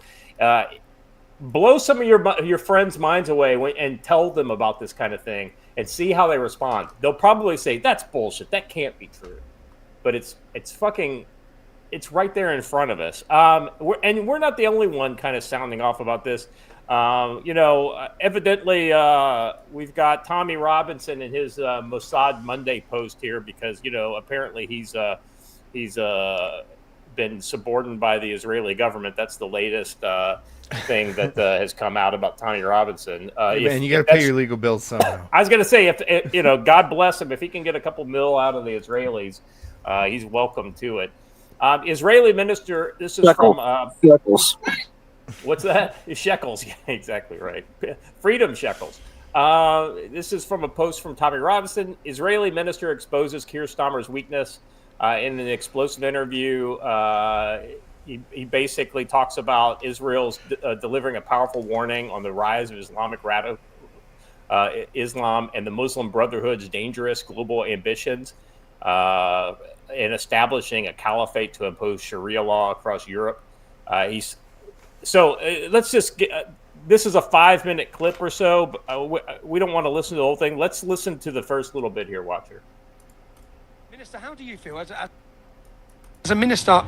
blow some of your friends' minds away and tell them about this kind of thing and see how they respond. They'll probably say, "That's bullshit. That can't be true." But it's right there in front of us. We're not the only one kind of sounding off about this. Evidently, we've got Tommy Robinson in his Mossad Monday post here because apparently he's been suborned by the Israeli government. That's the latest thing that has come out about Tommy Robinson. Man, you got to pay your legal bills somehow. I was going to say, if God bless him, if he can get a couple mil out of the Israelis, he's welcome to it. Israeli minister. This is from Shekels. What's that? Shekels. Yeah, exactly right. Freedom shekels. This is from a post from Tommy Robinson. Israeli minister exposes Keir Starmer's weakness. In an explosive interview, he basically talks about Israel's delivering a powerful warning on the rise of Islamic Islam and the Muslim Brotherhood's dangerous global ambitions in establishing a caliphate to impose Sharia law across Europe. Let's just get. This is a 5-minute clip or so. But we don't want to listen to the whole thing. Let's listen to the first little bit here. Watch here. Minister, how do you feel as a minister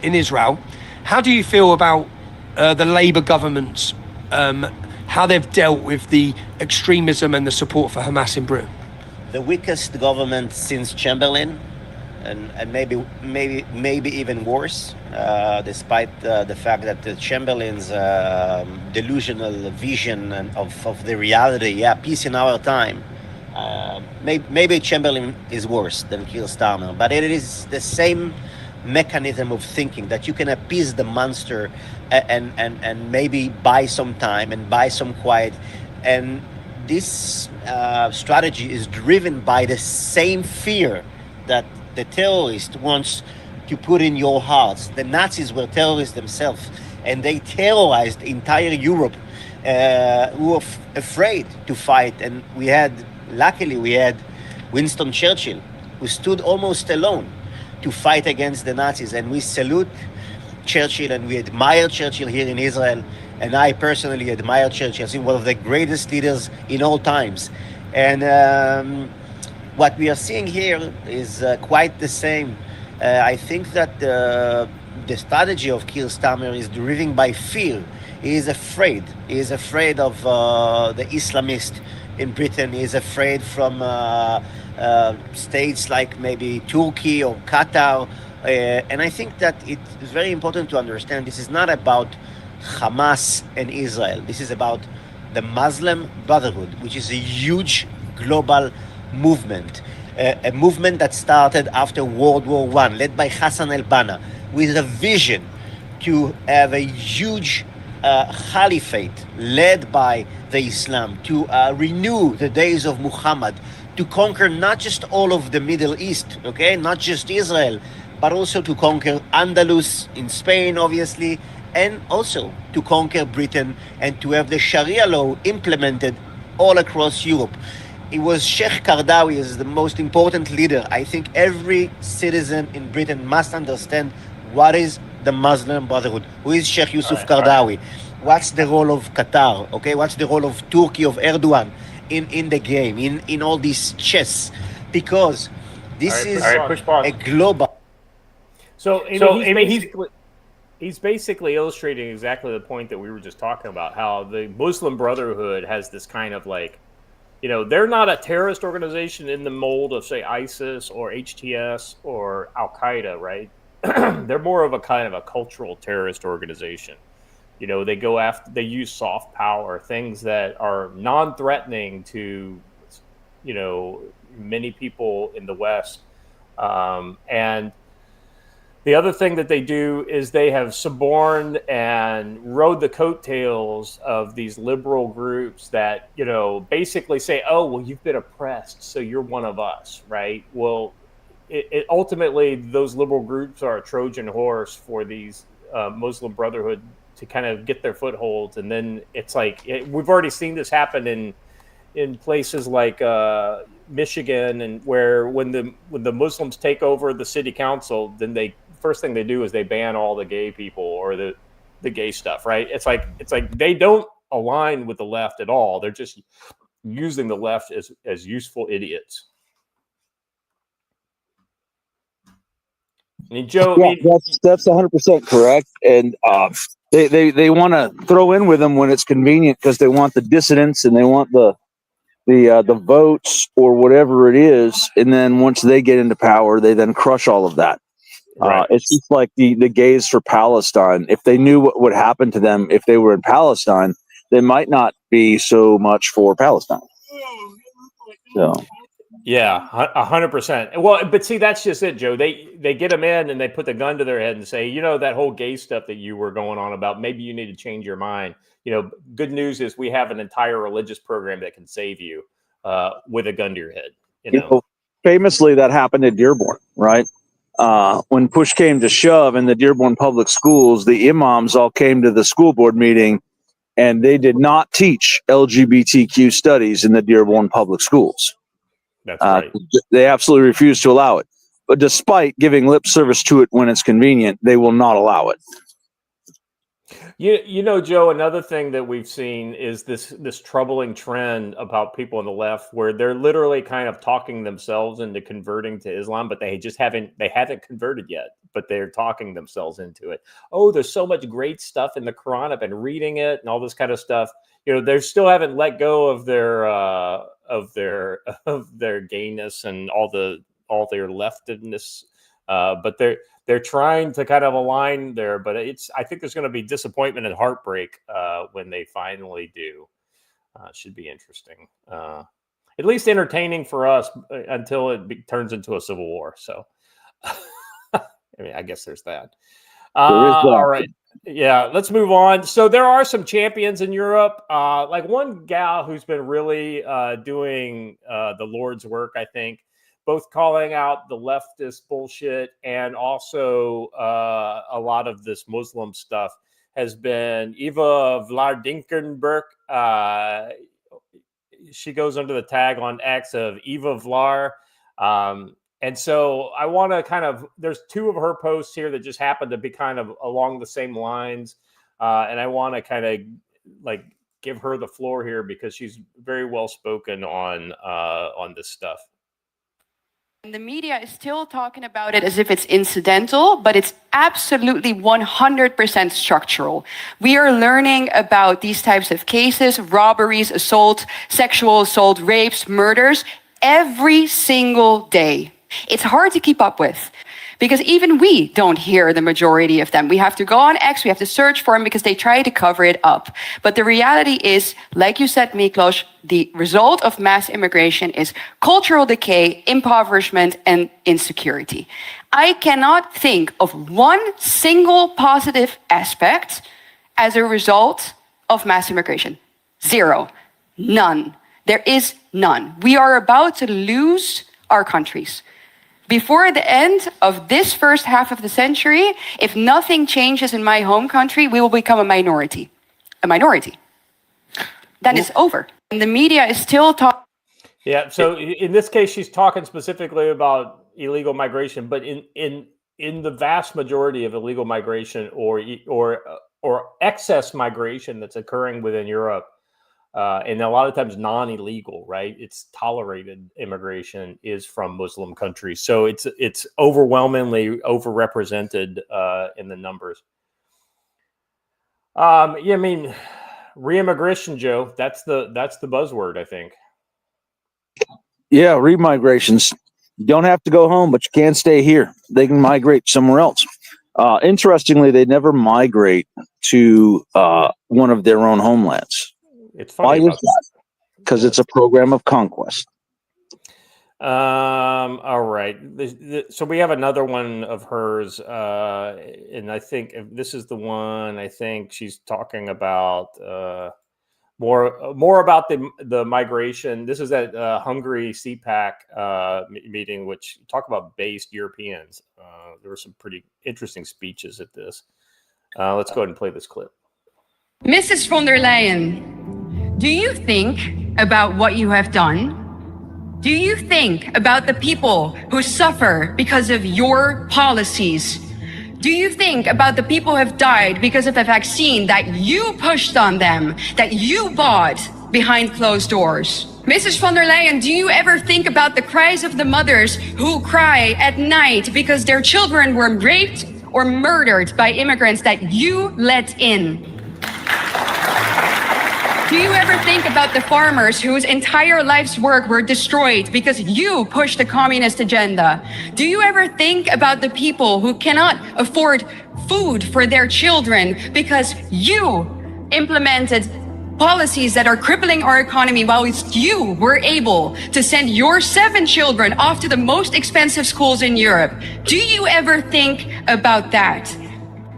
in Israel? How do you feel about the Labour government's how they've dealt with the extremism and the support for Hamas in Britain? The weakest government since Chamberlain, and maybe even worse, despite the fact that the Chamberlain's delusional vision of the reality, peace in our time. Maybe Chamberlain is worse than Keir Starmer, but it is the same mechanism of thinking that you can appease the monster and maybe buy some time and buy some quiet. And this strategy is driven by the same fear that the terrorist wants to put in your hearts. The Nazis were terrorists themselves, and they terrorized entire Europe who were afraid to fight. And luckily we had Winston Churchill, who stood almost alone to fight against the Nazis. And we salute Churchill and we admire Churchill here in Israel. And I personally admire Churchill. I think one of the greatest leaders in all times. And what we are seeing here is quite the same. I think that the strategy of Keir Starmer is driven by fear. He is afraid. He is afraid of the Islamist in Britain. He is afraid from states like maybe Turkey or Qatar. And I think that it is very important to understand this is not about Hamas and Israel. This is about the Muslim Brotherhood, which is a huge global movement. A movement that started after World War I, led by Hassan al-Banna, with a vision to have a huge caliphate led by the Islam, to renew the days of Muhammad, to conquer not just all of the Middle East, okay, not just Israel, but also to conquer Andalus in Spain, obviously, and also to conquer Britain and to have the Sharia law implemented all across Europe. It was Sheikh Qaradawi is the most important leader. I think every citizen in Britain must understand what is the Muslim Brotherhood. Who is Sheikh Yusuf Qaradawi? What's the role of Qatar? Okay, what's the role of Turkey, of Erdogan in the game, in all this chess? Because this is a global. So he's basically illustrating exactly the point that we were just talking about, how the Muslim Brotherhood has this kind of like, they're not a terrorist organization in the mold of, say, ISIS or HTS or Al-Qaeda, right? They're more of a kind of a cultural terrorist organization. They use soft power, things that are non-threatening to, many people in the West. And the other thing that they do is they have suborned and rode the coattails of these liberal groups that, basically say, oh, well, you've been oppressed, so you're one of us, right? Well, it ultimately, those liberal groups are a Trojan horse for these Muslim Brotherhood to kind of get their footholds. And then it's like, we've already seen this happen in places like Michigan, and where when the Muslims take over the city council, then first thing they do is they ban all the gay people or the the gay stuff, right? It's like they don't align with the left at all. They're just using the left as useful idiots. I mean, Joe, that's 100% correct, and they want to throw in with them when it's convenient because they want the dissidents and they want the votes or whatever it is, and then once they get into power, they then crush all of that. Right. It's just like the gays for Palestine. If they knew what would happen to them if they were in Palestine, they might not be so much for Palestine. So. Yeah, 100%. Well, but see, that's just it, Joe. They get them in and they put the gun to their head and say, that whole gay stuff that you were going on about, maybe you need to change your mind. Good news is we have an entire religious program that can save you with a gun to your head. Famously, that happened at Dearborn, right? When push came to shove in the Dearborn public schools, the imams all came to the school board meeting, and they did not teach LGBTQ studies in the Dearborn public schools. That's right. They absolutely refuse to allow it. But despite giving lip service to it when it's convenient, they will not allow it. Joe, another thing that we've seen is this troubling trend about people on the left where they're literally kind of talking themselves into converting to Islam, but they haven't converted yet, but they're talking themselves into it. Oh, there's so much great stuff in the Quran. I've been reading it and all this kind of stuff. They still haven't let go of their gayness and all their leftedness, but they're trying to kind of align there. But I think there's going to be disappointment and heartbreak when they finally do. Should be interesting, at least entertaining for us until it turns into a civil war. So, I guess there's that. All right. Yeah, let's move on. So there are some champions in Europe, like one gal who's been really doing the Lord's work, I think, both calling out the leftist bullshit and also a lot of this Muslim stuff has been Eva Vlardinkenberg. She goes under the tag on X of Eva Vlar. And so I want to there's two of her posts here that just happen to be kind of along the same lines. And I want to give her the floor here because she's very well spoken on this stuff. The media is still talking about it as if it's incidental, but it's absolutely 100% structural. We are learning about these types of cases, robberies, assault, sexual assault, rapes, murders, every single day. It's hard to keep up with because even we don't hear the majority of them. We have to go on X, we have to search for them because they try to cover it up. But the reality is, like you said, Miklos, the result of mass immigration is cultural decay, impoverishment, and insecurity. I cannot think of one single positive aspect as a result of mass immigration. Zero. None. There is none. We are about to lose our countries. Before the end of this first half of the century, if nothing changes in my home country, we will become a minority. A minority. Then it's over. And the media is still talking. Yeah, so in this case, she's talking specifically about illegal migration, but in the vast majority of illegal migration or excess migration that's occurring within Europe, and a lot of times non-illegal, right? It's tolerated immigration is from Muslim countries. So it's overwhelmingly overrepresented in the numbers. Re-immigration, Joe, that's the buzzword, I think. Yeah, re-migrations. You don't have to go home, but you can stay here. They can migrate somewhere else. Interestingly, they never migrate to one of their own homelands. It's funny. Why is that? Because it's a program of conquest. All right. So we have another one of hers, and I think this is the one. I think she's talking about more about the migration. This is at Hungary CPAC meeting, which talk about based Europeans. There were some pretty interesting speeches at this. Let's go ahead and play this clip. Mrs. von der Leyen, do you think about what you have done? Do you think about the people who suffer because of your policies? Do you think about the people who have died because of a vaccine that you pushed on them, that you bought behind closed doors? Mrs. von der Leyen, do you ever think about the cries of the mothers who cry at night because their children were raped or murdered by immigrants that you let in? Do you ever think about the farmers whose entire life's work were destroyed because you pushed the communist agenda? Do you ever think about the people who cannot afford food for their children because you implemented policies that are crippling our economy while you were able to send your 7 children off to the most expensive schools in Europe? Do you ever think about that?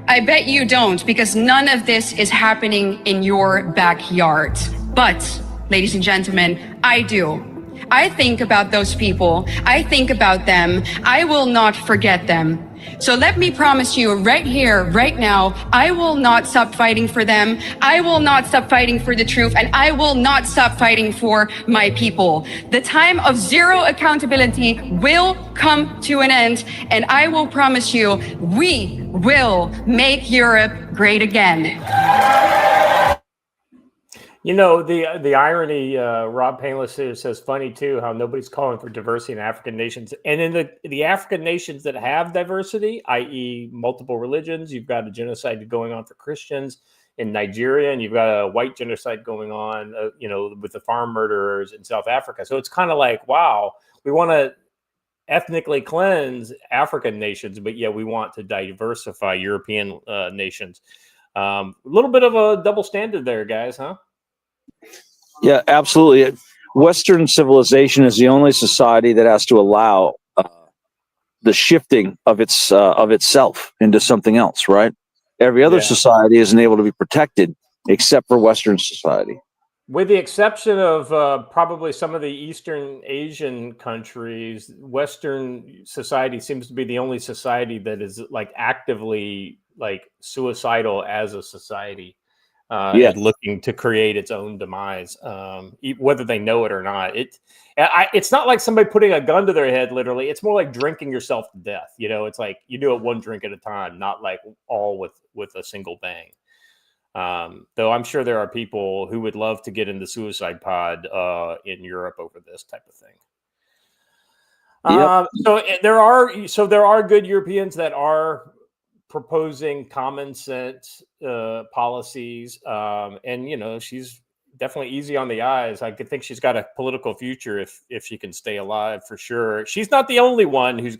I bet you don't, because none of this is happening in your backyard. But, ladies and gentlemen, I do. I think about those people. I think about them. I will not forget them. So let me promise you right here, right now, I will not stop fighting for them. I will not stop fighting for the truth, and I will not stop fighting for my people. The time of zero accountability will come to an end, and I will promise you, we will make Europe great again. You know, the irony, Rob Painless says funny too, how nobody's calling for diversity in African nations. And in the African nations that have diversity, i.e. multiple religions, you've got a genocide going on for Christians in Nigeria, and you've got a white genocide going on, with the farm murderers in South Africa. So it's kind of like, wow, we want to ethnically cleanse African nations, but yet we want to diversify European nations. A little bit of a double standard there, guys, huh? Yeah, absolutely. Western civilization is the only society that has to allow the shifting of itself into something else, right? Every other society isn't able to be protected except for Western society. With the exception of probably some of the Eastern Asian countries, Western society seems to be the only society that is like actively like suicidal as a society. And looking to create its own demise, whether they know it or not. It's not like somebody putting a gun to their head, literally. It's more like drinking yourself to death. It's like you do it one drink at a time, not like all with a single bang. Though I'm sure there are people who would love to get in the suicide pod in Europe over this type of thing. So there are good Europeans that are proposing common sense policies, and she's definitely easy on the eyes. I could think she's got a political future if she can stay alive, for sure. She's not the only one who's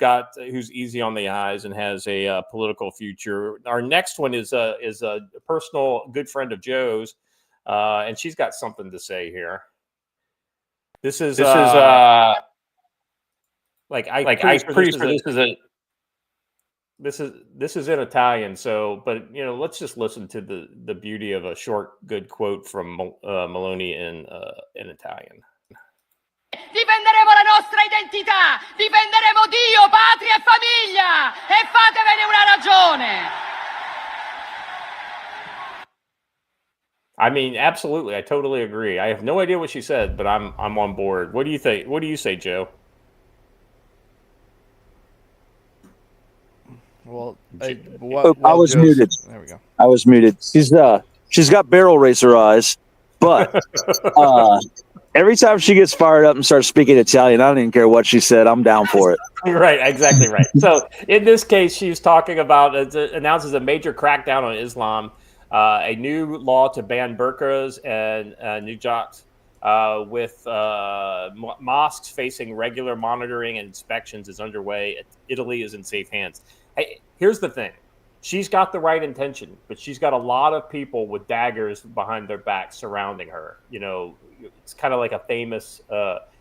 easy on the eyes and has a political future. Our next one is a personal good friend of Joe's, and she's got something to say here. I'm pretty sure this is in Italian, but let's just listen to the beauty of a short, good quote from Meloni in Italian. Difenderemo la nostra identità, difenderemo Dio, patria e famiglia, e fatevene una ragione. I mean, absolutely, I totally agree. I have no idea what she said, but I'm on board. What do you think? What do you say, Joe? Well, I was muted. There we go. I was muted. She's got barrel racer eyes, but every time she gets fired up and starts speaking Italian, I don't even care what she said. I'm down for it. Right, exactly right. So in this case, she's talking about announces a major crackdown on Islam, a new law to ban burqas and nujats, with mosques facing regular monitoring and inspections is underway. Italy is in safe hands. Hey, here's the thing. She's got the right intention, but she's got a lot of people with daggers behind their back surrounding her. It's kind of like a famous,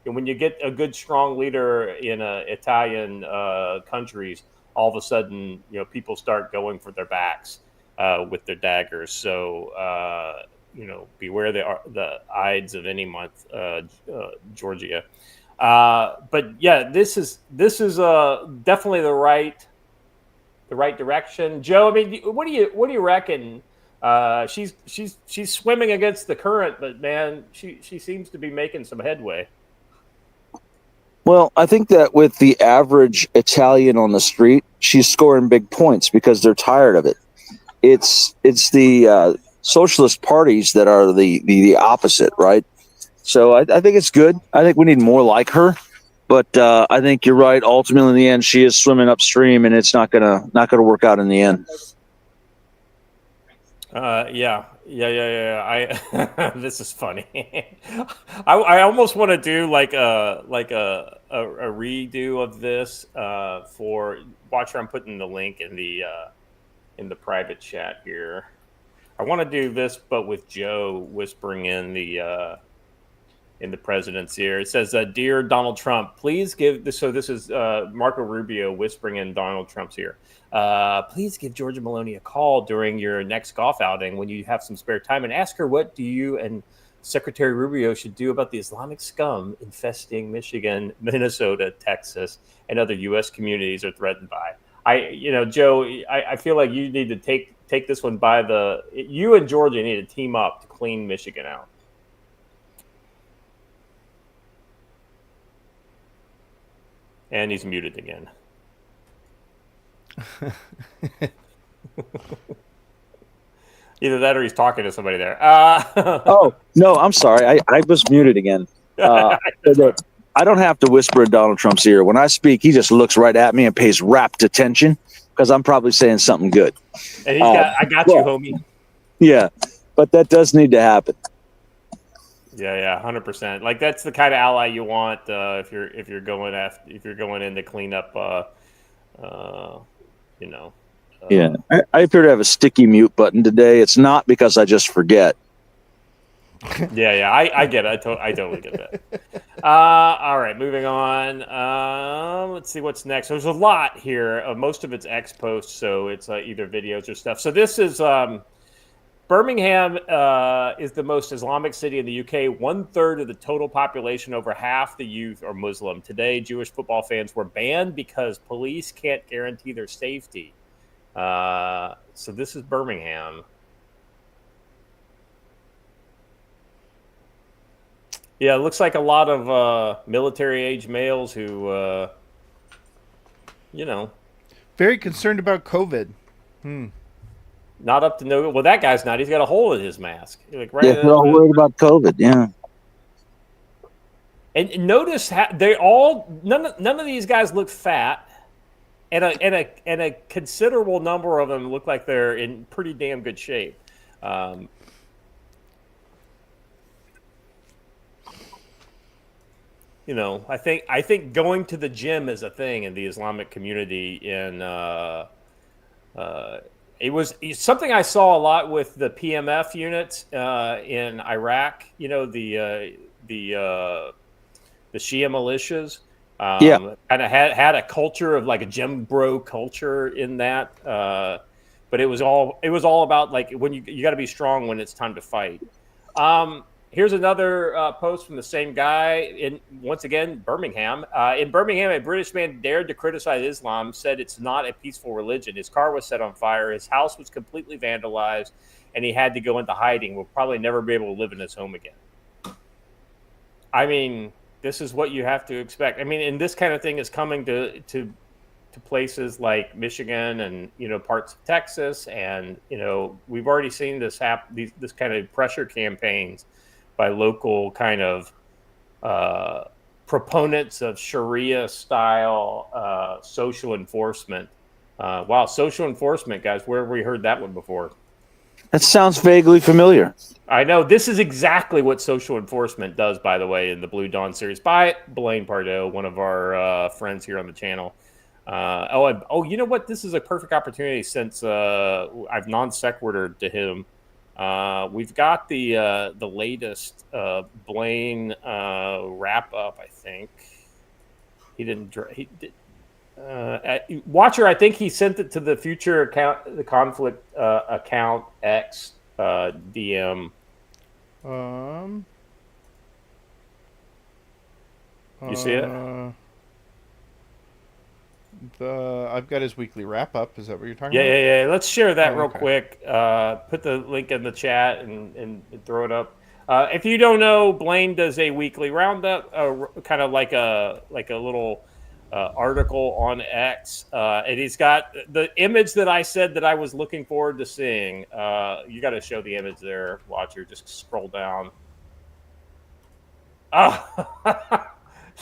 when you get a good, strong leader in Italian countries, all of a sudden, people start going for their backs with their daggers. So, beware the Ides of any month, Georgia. But yeah, this is definitely the right direction. Joe, I mean, what do you reckon? She's swimming against the current, but man, she seems to be making some headway. Well, I think that with the average Italian on the street, she's scoring big points because they're tired of it. It's the socialist parties that are the opposite, right? So I think it's good. I think we need more like her. But I think you're right. Ultimately, in the end, she is swimming upstream, and it's not gonna work out in the end. Yeah. I this is funny. I almost want to do like a redo of this for watcher. I'm putting the link in the private chat here. I want to do this, but with Joe whispering in the president's ear. It says, "Dear Donald Trump, please give this." So this is Marco Rubio whispering in Donald Trump's ear. Please give Georgia Maloney a call during your next golf outing when you have some spare time, and ask her what do you and Secretary Rubio should do about the Islamic scum infesting Michigan, Minnesota, Texas, and other U.S. communities are threatened by. Joe, I feel like you need to take this one by the. You and Georgia need to team up to clean Michigan out. And he's muted again. Either that or he's talking to somebody there. Oh, no, I'm sorry. I was muted again. I don't have to whisper in Donald Trump's ear. When I speak, he just looks right at me and pays rapt attention because I'm probably saying something good. And I got you, homie. Yeah, but that does need to happen. Yeah, 100%. Like that's the kind of ally you want if you're going in to clean up. Yeah, I appear to have a sticky mute button today. It's not because I just forget. Yeah, I get it. I totally get that. All right, moving on. Let's see what's next. There's a lot here. Most of it's X posts, so it's either videos or stuff. So this is. Birmingham is the most Islamic city in the UK. 1/3 of the total population, over half the youth are Muslim. Today, Jewish football fans were banned because police can't guarantee their safety. So this is Birmingham. Yeah, it looks like a lot of military-age males who, very concerned about COVID. Not up to no. Well, that guy's not. He's got a hole in his mask. Like right. Yeah, they're all worried about COVID. Yeah. And notice how they all none of these guys look fat, and a considerable number of them look like they're in pretty damn good shape. I think going to the gym is a thing in the Islamic community in. It's something I saw a lot with the PMF units in Iraq. The Shia militias. Kind of had a culture of like a gym bro culture in that. But it was all about like when you got to be strong when it's time to fight. Here's another post from the same guy once again, Birmingham. In Birmingham, a British man dared to criticize Islam, said it's not a peaceful religion. His car was set on fire. His house was completely vandalized, and he had to go into hiding. Will probably never be able to live in his home again. I mean, this is what you have to expect. I mean, and this kind of thing is coming to places like Michigan and, parts of Texas. And, we've already seen this this kind of pressure campaigns by local kind of proponents of Sharia-style social enforcement. Wow, social enforcement, guys. Where have we heard that one before? That sounds vaguely familiar. I know. This is exactly what social enforcement does, by the way, in the Blue Dawn series by Blaine Pardo, one of our friends here on the channel. You know what? This is a perfect opportunity since I've non-sequitured to him. We've got the latest Blaine wrap up. I think he didn't. He did. Watcher, I think he sent it to the future account, the conflict account X DM. You see it? I've got his weekly wrap up. Is that what you're talking about? Yeah. Let's share that real quick. Put the link in the chat and throw it up. If you don't know, Blaine does a weekly roundup, kind of like a little article on X, and he's got the image that I said that I was looking forward to seeing. You got to show the image there, Watcher. Just scroll down.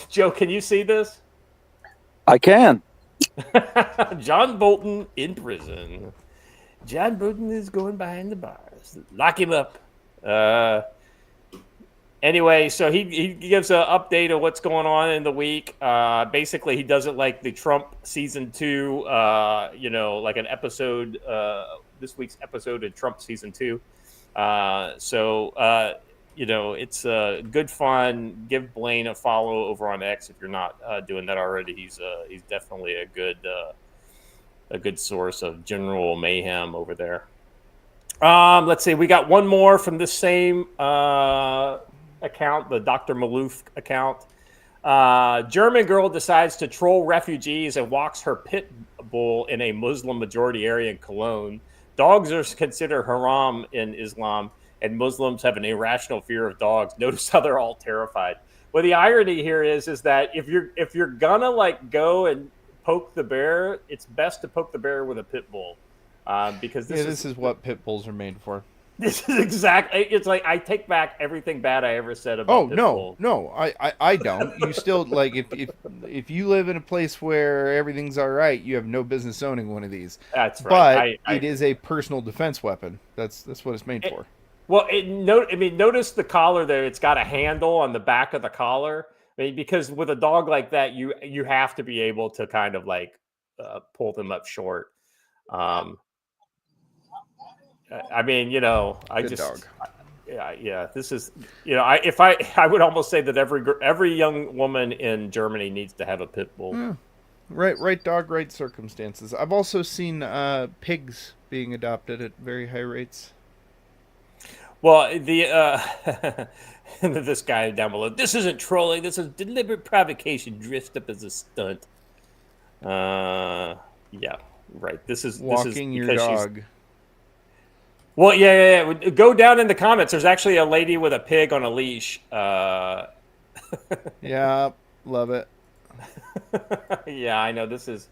Joe, can you see this? I can. John Bolton in prison. John Bolton is going behind the bars. Lock him up. Anyway, so he gives an update of what's going on in the week. Basically, he doesn't like the Trump season 2, like an episode, this week's episode of Trump season 2. It's good fun. Give Blaine a follow over on X if you're not doing that already. He's definitely a good source of general mayhem over there. Let's see. We got one more from this same account, the Dr. Malouf account. German girl decides to troll refugees and walks her pit bull in a Muslim majority area in Cologne. Dogs are considered haram in Islam, and Muslims have an irrational fear of dogs. Notice how they're all terrified. Well, the irony here is that if you're gonna go and poke the bear, it's best to poke the bear with a pit bull, because this is what pit bulls are made for. This is exactly. It's like I take back everything bad I ever said about. No, I don't. You still if you live in a place where everything's all right, you have no business owning one of these. That's right. But it is a personal defense weapon. That's what it's made for. Well, notice the collar there. It's got a handle on the back of the collar. Because with a dog like that, you have to be able to kind of pull them up short. Dog. This is, I would almost say that every young woman in Germany needs to have a pit bull. Yeah. Right dog, right circumstances. I've also seen pigs being adopted at very high rates. Well, this guy down below. This isn't trolling. This is deliberate provocation dressed up as a stunt. Yeah, right. This is walking your dog. Well, yeah. Go down in the comments. There's actually a lady with a pig on a leash. Yeah, love it. Yeah, I know. This is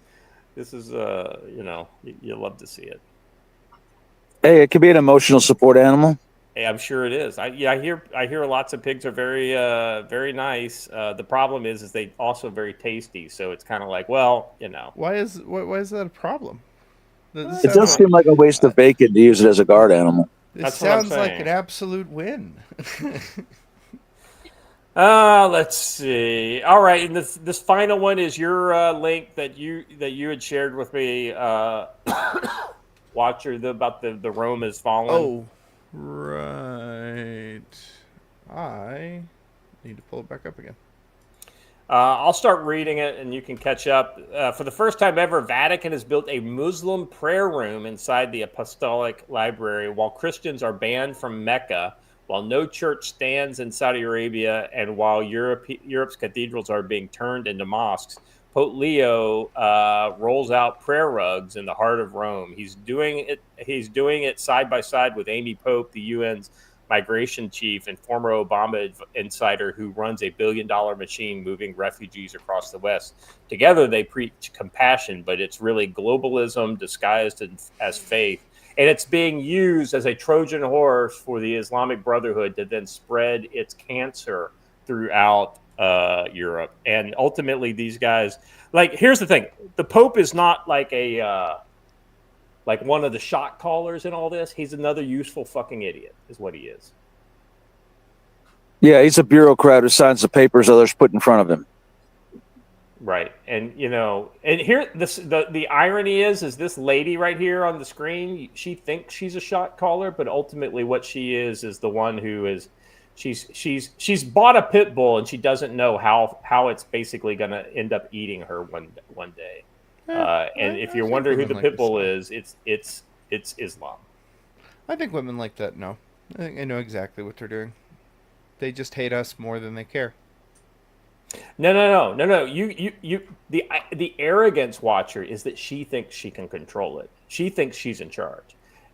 you love to see it. Hey, it could be an emotional support animal. Hey, I'm sure it is. I hear lots of pigs are very very nice. The problem is they also very tasty. So it's kind of like, well, Why is that a problem? It does seem like a waste of bacon to use it as a guard animal. This sounds like an absolute win. Let's see. All right, and this final one is your link that you had shared with me, Watcher, about the Rome has fallen. Oh, right. I need to pull it back up again. I'll start reading it, and you can catch up. For the first time ever, Vatican has built a Muslim prayer room inside the Apostolic Library, while Christians are banned from Mecca, while no church stands in Saudi Arabia, and while Europe's cathedrals are being turned into mosques. Pope Leo rolls out prayer rugs in the heart of Rome. He's doing it side by side with Amy Pope, the UN's migration chief and former Obama insider who runs a billion-dollar machine moving refugees across the West. Together, they preach compassion, but it's really globalism disguised as faith. And it's being used as a Trojan horse for the Islamic Brotherhood to then spread its cancer throughout Europe. And ultimately, these guys, here's the thing. The Pope is not like one of the shot callers in all this. He's another useful fucking idiot, is what he is. Yeah, he's a bureaucrat who signs the papers others put in front of him. Right. And, and here, the irony is this lady right here on the screen, she thinks she's a shot caller, but ultimately what she is the one who is, she's bought a pit bull and she doesn't know how it's basically going to end up eating her one day. And if you're wondering who the pit bull is, it's Islam. I think women like that know. I think they know exactly what they're doing. They just hate us more than they care. No. The arrogance, Watcher, is that she thinks she can control it. She thinks she's in charge.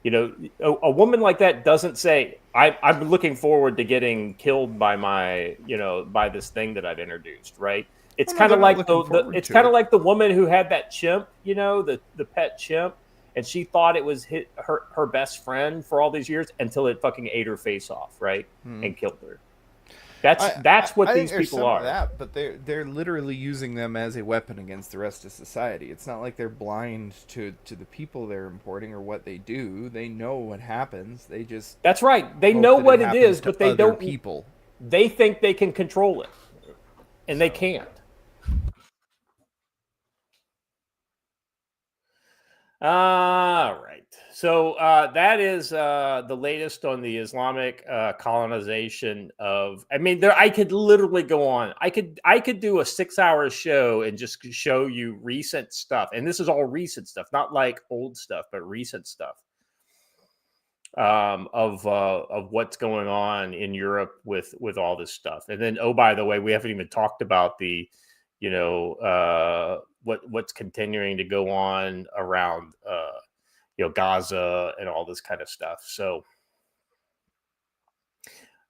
You know, a woman like that doesn't say, I'm looking forward to getting killed by by this thing that I've introduced, right? It's kind of like it's kind of like the woman who had that chimp, the pet chimp, and she thought it was her best friend for all these years until it fucking ate her face off, right, and killed her. That's what these people are. That, but they're literally using them as a weapon against the rest of society. It's not like they're blind to the people they're importing or what they do. They know what happens. They just that's right. They know what it is, but they don't. People. They think they can control it, and they can't. All right. So that is the latest on the Islamic colonization of. I mean, I could literally go on. I could do a 6-hour show and just show you recent stuff, and this is all recent stuff, not like old stuff, but recent stuff of what's going on in Europe with all this stuff. And then, oh, by the way, we haven't even talked about the, what's continuing to go on around Gaza and all this kind of stuff. So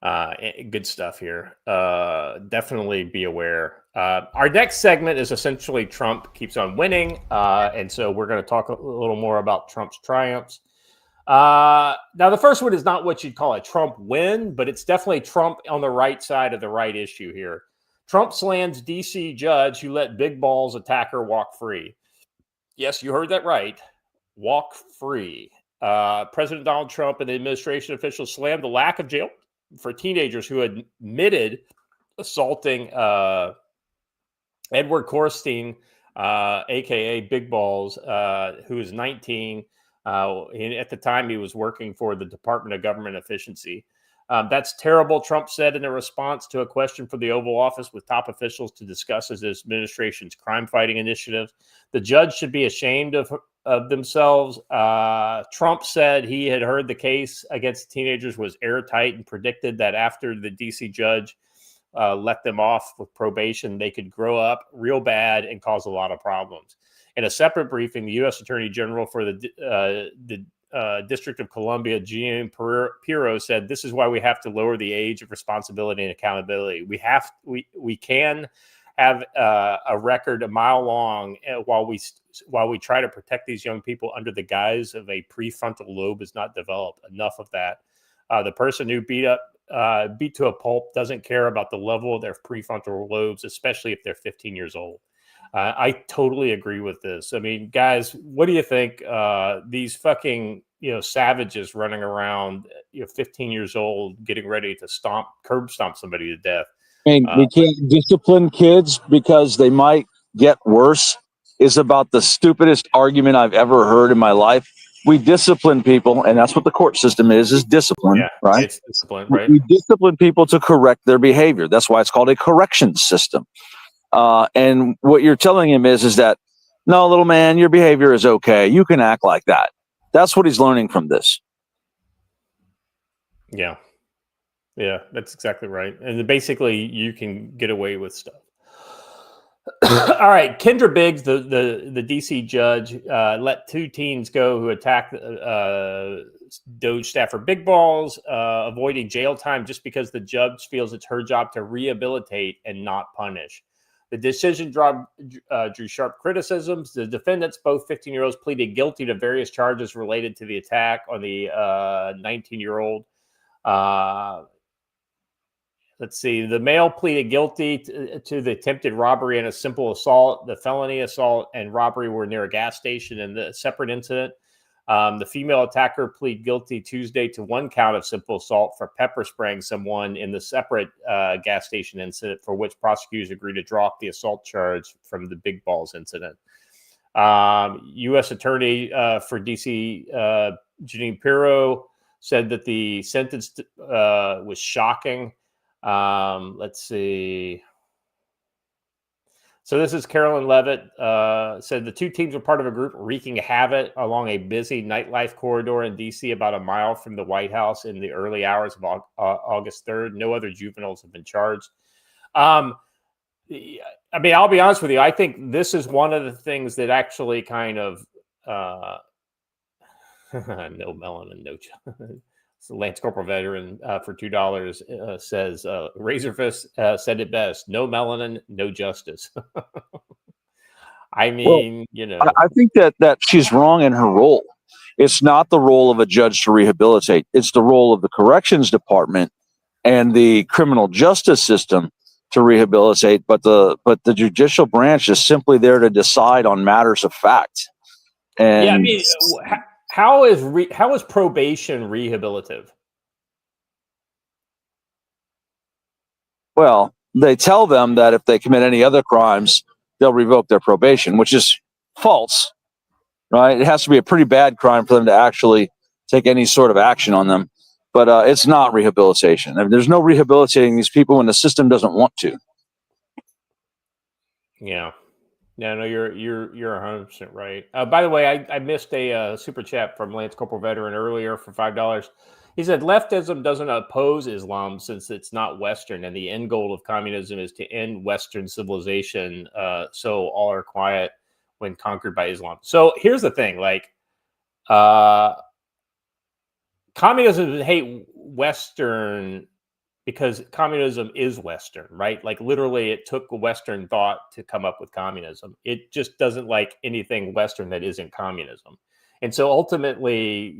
good stuff here. Definitely be aware. Our next segment is essentially Trump keeps on winning. And so we're going to talk a little more about Trump's triumphs. Now, the first one is not what you'd call a Trump win, but it's definitely Trump on the right side of the right issue here. Trump slams D.C. judge who let big balls attacker walk free. Yes, you heard that right. Walk free. President Donald Trump and the administration officials slammed the lack of jail for teenagers who admitted assaulting Edward Korstein, a.k.a. Big Balls, who is 19. At the time, he was working for the Department of Government Efficiency. That's terrible, Trump said in a response to a question for the Oval Office with top officials to discuss his administration's crime-fighting initiative. The judge should be ashamed of themselves. Trump said he had heard the case against the teenagers was airtight and predicted that after the D.C. judge let them off with probation, they could grow up real bad and cause a lot of problems. In a separate briefing, the U.S. Attorney General for the District of Columbia, Jean Pirro, said, "This is why we have to lower the age of responsibility and accountability. We can have a record a mile long while we try to protect these young people under the guise of a prefrontal lobe is not developed. Enough of that. The person who beat to a pulp doesn't care about the level of their prefrontal lobes, especially if they're 15 years old." I totally agree with this. I mean, guys, what do you think? These fucking, savages running around, 15 years old, getting ready to curb stomp somebody to death. I mean, we can't discipline kids because they might get worse is about the stupidest argument I've ever heard in my life. We discipline people, and that's what the court system is discipline, right? It's discipline, right? We discipline people to correct their behavior. That's why it's called a correction system. And what you're telling him is that, no, little man, your behavior is okay. You can act like that. That's what he's learning from this. Yeah. Yeah, that's exactly right. And basically, you can get away with stuff. All right. Kendra Biggs, the D.C. judge, let 2 teens go who attacked Doge staffer Big Balls, avoiding jail time just because the judge feels it's her job to rehabilitate and not punish. The decision drew sharp criticisms. The defendants, both 15-year-olds, pleaded guilty to various charges related to the attack on the 19-year-old. Let's see. The male pleaded guilty to the attempted robbery and a simple assault. The felony assault and robbery were near a gas station in the separate incident. The female attacker pleaded guilty Tuesday to 1 count of simple assault for pepper spraying someone in the separate gas station incident, for which prosecutors agreed to drop the assault charge from the Big Balls incident. U.S. Attorney for D.C., Jeanine Pirro, said that the sentence was shocking. Let's see. So this is Carolyn Levitt, said the 2 teams were part of a group wreaking havoc along a busy nightlife corridor in D.C. about a mile from the White House in the early hours of August 3rd. No other juveniles have been charged. I mean, I'll be honest with you. I think this is one of the things that actually kind of No melanin, no. So Lance Corporal veteran for $2 says Razorfist said it best: no melanin, no justice. I mean, I think that she's wrong in her role. It's not the role of a judge to rehabilitate. It's the role of the corrections department and the criminal justice system to rehabilitate. But the judicial branch is simply there to decide on matters of fact. And yeah, I mean, how is probation rehabilitative? Well, they tell them that if they commit any other crimes, they'll revoke their probation, which is false, right? It has to be a pretty bad crime for them to actually take any sort of action on them. But it's not rehabilitation. I mean, there's no rehabilitating these people when the system doesn't want to. Yeah. No, you're 100% right. By the way, I missed a super chat from Lance Corporal veteran earlier for $5. He said leftism doesn't oppose Islam since it's not Western, and the end goal of communism is to end Western civilization. So all are quiet when conquered by Islam. So here's the thing: like, communism hate Western because communism is Western, right? Like literally, it took a Western thought to come up with communism. It just doesn't like anything Western that isn't communism. And so ultimately,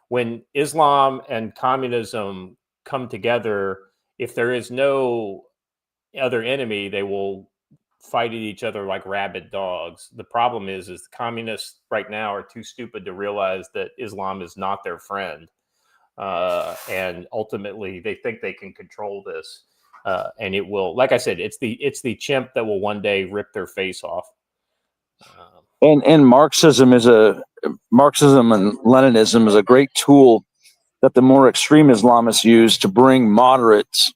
when Islam and communism come together, if there is no other enemy, they will fight at each other like rabid dogs. The problem is the communists right now are too stupid to realize that Islam is not their friend. And ultimately they think they can control this. And it will, like I said, it's the chimp that will one day rip their face off. And Marxism and Leninism is a great tool that the more extreme Islamists use to bring moderates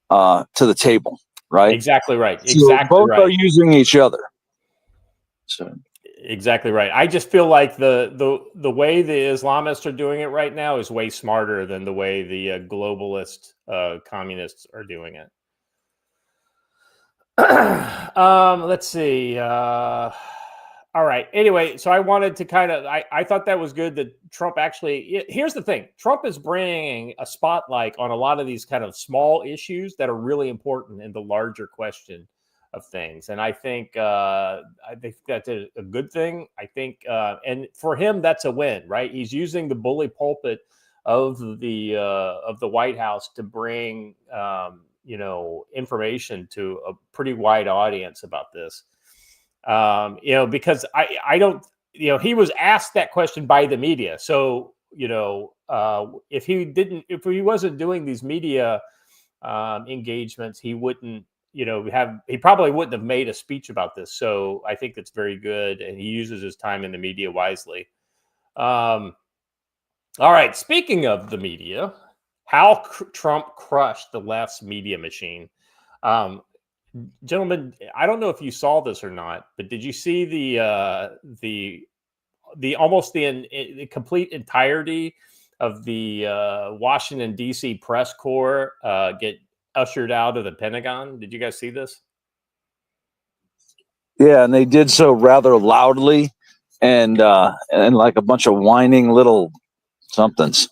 to the table, right? Exactly right. So exactly both right. are using each other. So exactly right. I just feel like the way the Islamists are doing it right now is way smarter than the way the globalist communists are doing it. Let's see. All right. Anyway, so I wanted to I thought that was good that Trump actually, here's the thing. Trump is bringing a spotlight on a lot of these kind of small issues that are really important in the larger question of things. And I think that's a good thing. I think, and for him, that's a win, right? He's using the bully pulpit of the White House to bring, information to a pretty wide audience about this. Because I don't, he was asked that question by the media. So, if he wasn't doing these media engagements, he wouldn't, he probably wouldn't have made a speech about this. So I think it's very good. And he uses his time in the media wisely. All right. Speaking of the media, how Trump crushed the left's media machine. Gentlemen, I don't know if you saw this or not, but did you see the complete entirety of the Washington D.C. press corps get ushered out of the Pentagon? Did you guys see this? Yeah, and they did so rather loudly and like a bunch of whining little somethings.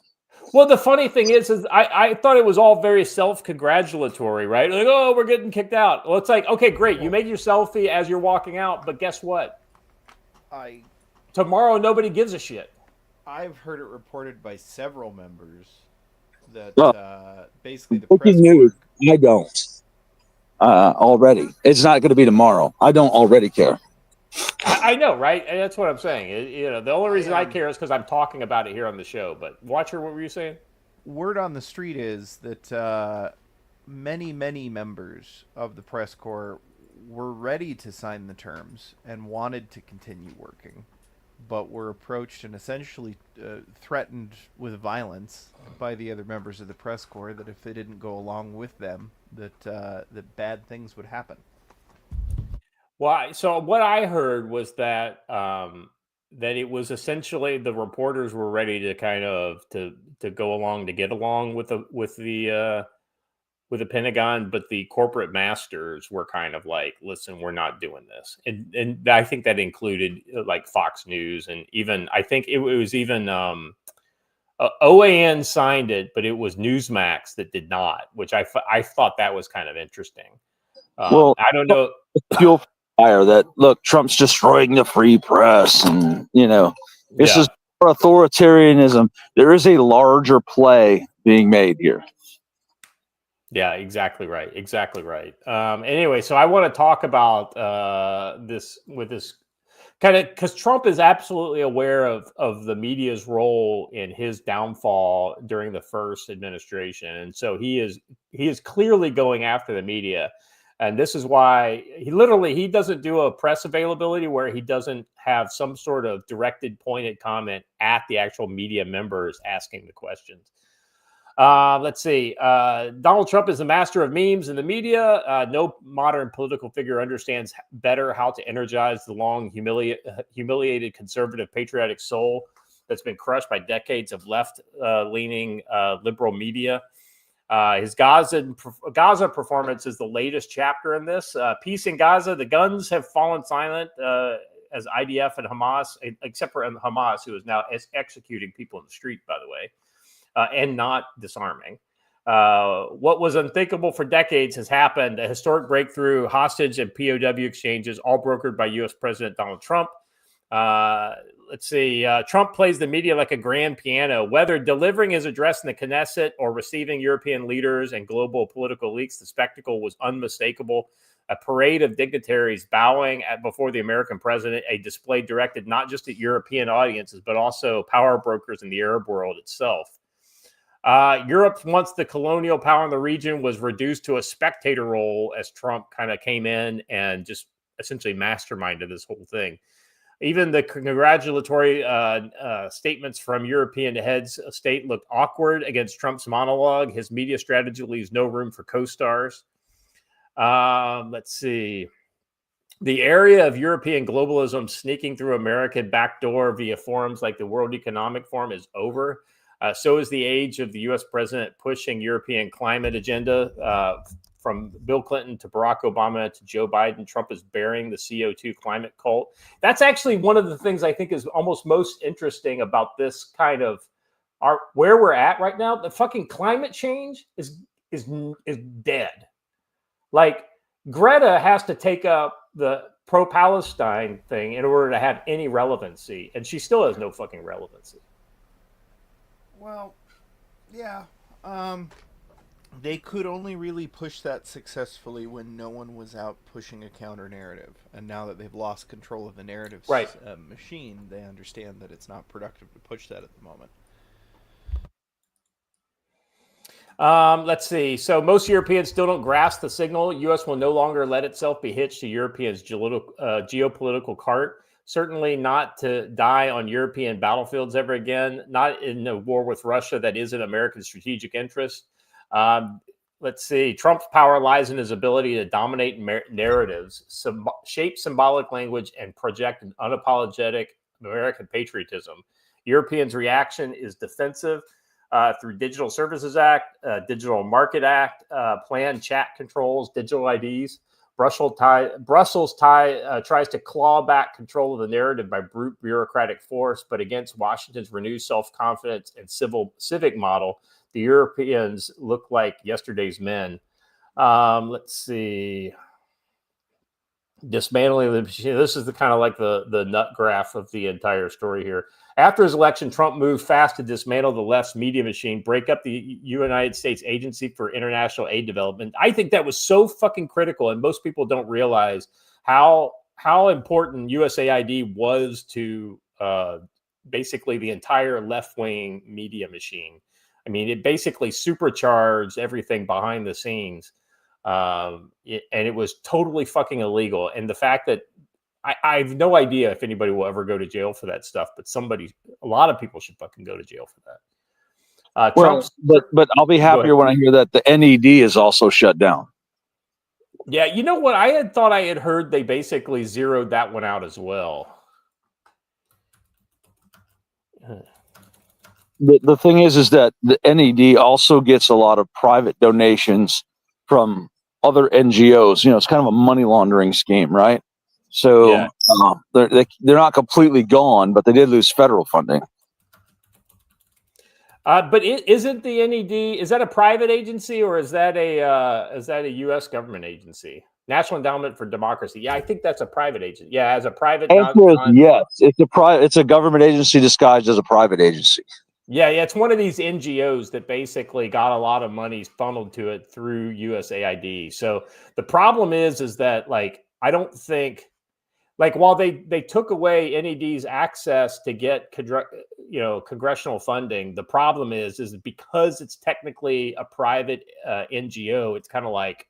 Well, the funny thing is I thought it was all very self-congratulatory, right? Like, oh, we're getting kicked out. Well, it's like, okay, great. You made your selfie as you're walking out, but guess what? Tomorrow, nobody gives a shit. I've heard it reported by several members that basically the press news. I don't already. It's not going to be tomorrow. I don't already care. I know, right? And that's what I'm saying. The only reason I care is because I'm talking about it here on the show. But Watcher, what were you saying? Word on the street is that many members of the press corps were ready to sign the terms and wanted to continue working, but were approached and essentially threatened with violence by the other members of the press corps that if they didn't go along with them, that bad things would happen. Well, so what I heard was that that it was essentially the reporters were ready to kind of to go along to get along with the with the Pentagon, but the corporate masters were kind of like, listen, we're not doing this. And I think that included like Fox News, and even, I think it was even OAN signed it, but it was Newsmax that did not, which I thought that was kind of interesting. Well, I don't know. Fuel fire that, look, Trump's destroying the free press, and this is authoritarianism. There is a larger play being made here. Yeah, exactly right. Exactly right. Anyway, so I want to talk about this kind of, because Trump is absolutely aware of the media's role in his downfall during the first administration, and so he is clearly going after the media, and this is why he doesn't do a press availability where he doesn't have some sort of directed, pointed comment at the actual media members asking the questions. Let's see. Donald Trump is the master of memes in the media. No modern political figure understands better how to energize the long, humiliated conservative patriotic soul that's been crushed by decades of left-leaning liberal media. His Gaza performance is the latest chapter in this. Peace in Gaza. The guns have fallen silent as IDF and Hamas, except for Hamas, who is now executing people in the street, by the way. And not disarming. What was unthinkable for decades has happened. A historic breakthrough, hostage and POW exchanges, all brokered by U.S. President Donald Trump. Let's see. Trump plays the media like a grand piano. Whether delivering his address in the Knesset or receiving European leaders and global political leaks, the spectacle was unmistakable. A parade of dignitaries bowing before the American president, a display directed not just at European audiences, but also power brokers in the Arab world itself. Europe, once the colonial power in the region, was reduced to a spectator role as Trump kind of came in and just essentially masterminded this whole thing. Even the congratulatory statements from European heads of state looked awkward against Trump's monologue. His media strategy leaves no room for co-stars. Let's see. The area of European globalism sneaking through American backdoor via forums like the World Economic Forum is over. So is the age of the U.S. president pushing European climate agenda. From Bill Clinton to Barack Obama to Joe Biden, Trump is burying the CO2 climate cult. That's actually one of the things I think is almost most interesting about this kind of where we're at right now. The fucking climate change is dead. Like, Greta has to take up the pro-Palestine thing in order to have any relevancy, and she still has no fucking relevancy. Well, yeah. They could only really push that successfully when no one was out pushing a counter narrative. And now that they've lost control of the narrative machine, they understand that it's not productive to push that at the moment. Let's see. So most Europeans still don't grasp the signal. U.S. will no longer let itself be hitched to Europeans' geopolitical cart. Certainly not to die on European battlefields ever again. Not in a war with Russia that isn't American strategic interest. Let's see. Trump's power lies in his ability to dominate narratives, shape symbolic language, and project an unapologetic American patriotism. Europeans' reaction is defensive. Through Digital Services Act, Digital Market Act, planned chat controls, digital IDs. Brussels tries to claw back control of the narrative by brute bureaucratic force, but against Washington's renewed self-confidence and civic model, the Europeans look like yesterday's men. Let's see. Dismantling the machine. This is the kind of like the nut graph of the entire story here. After his election, Trump moved fast to dismantle the left's media machine, break up the United States Agency for International Aid Development. I think that was so fucking critical, and most people don't realize how important USAID was to basically the entire left-wing media machine. I mean, it basically supercharged everything behind the scenes. And it was totally fucking illegal. And the fact that I have no idea if anybody will ever go to jail for that stuff, but a lot of people should fucking go to jail for that. But I'll be happier when I hear that the NED is also shut down. Yeah, you know what? I had heard they basically zeroed that one out as well. The thing is that the NED also gets a lot of private donations from other NGOs. It's kind of a money laundering scheme, right? So they're not completely gone, but they did lose federal funding. But isn't the NED, is that a private agency or is that a U.S. government agency? National Endowment for Democracy. Yeah, I think that's a private agency. Yeah, as a private. Yes, it's a government agency disguised as a private agency. Yeah, it's one of these NGOs that basically got a lot of money funneled to it through USAID. So the problem is that I don't think. While they took away NED's access to get congressional funding, the problem is because it's technically a private NGO, it's kind of like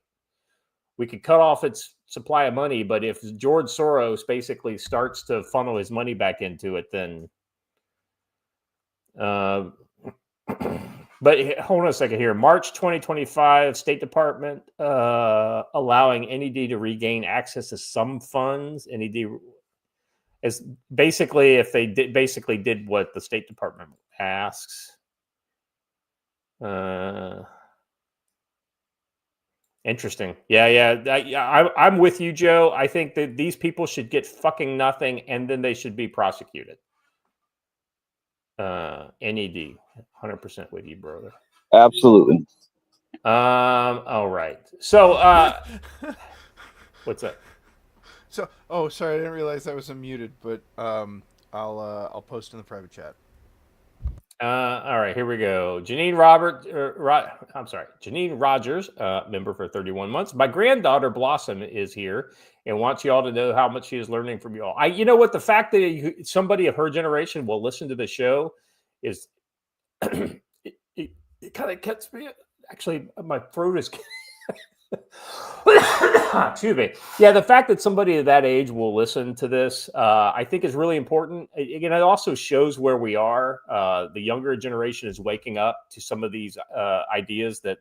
we could cut off its supply of money, but if George Soros basically starts to funnel his money back into it, then but hold on a second here. March 2025, State Department allowing NED to regain access to some funds. NED is basically if they did what the State Department asks. Interesting. Yeah. I'm with you, Joe. I think that these people should get fucking nothing, and then they should be prosecuted. NED, 100% with you, brother. Absolutely. All right. So, what's that? So, sorry, I didn't realize I was unmuted, but I'll post in the private chat. All right, here we go. Janine Rogers, member for 31 months. My granddaughter Blossom is here and wants you all to know how much she is learning from you all. You know what? The fact that somebody of her generation will listen to the show is it kind of gets me. Actually, my throat is. Excuse me. Yeah, the fact that somebody of that age will listen to this, I think, is really important. Again, it also shows where we are. The younger generation is waking up to some of these ideas that,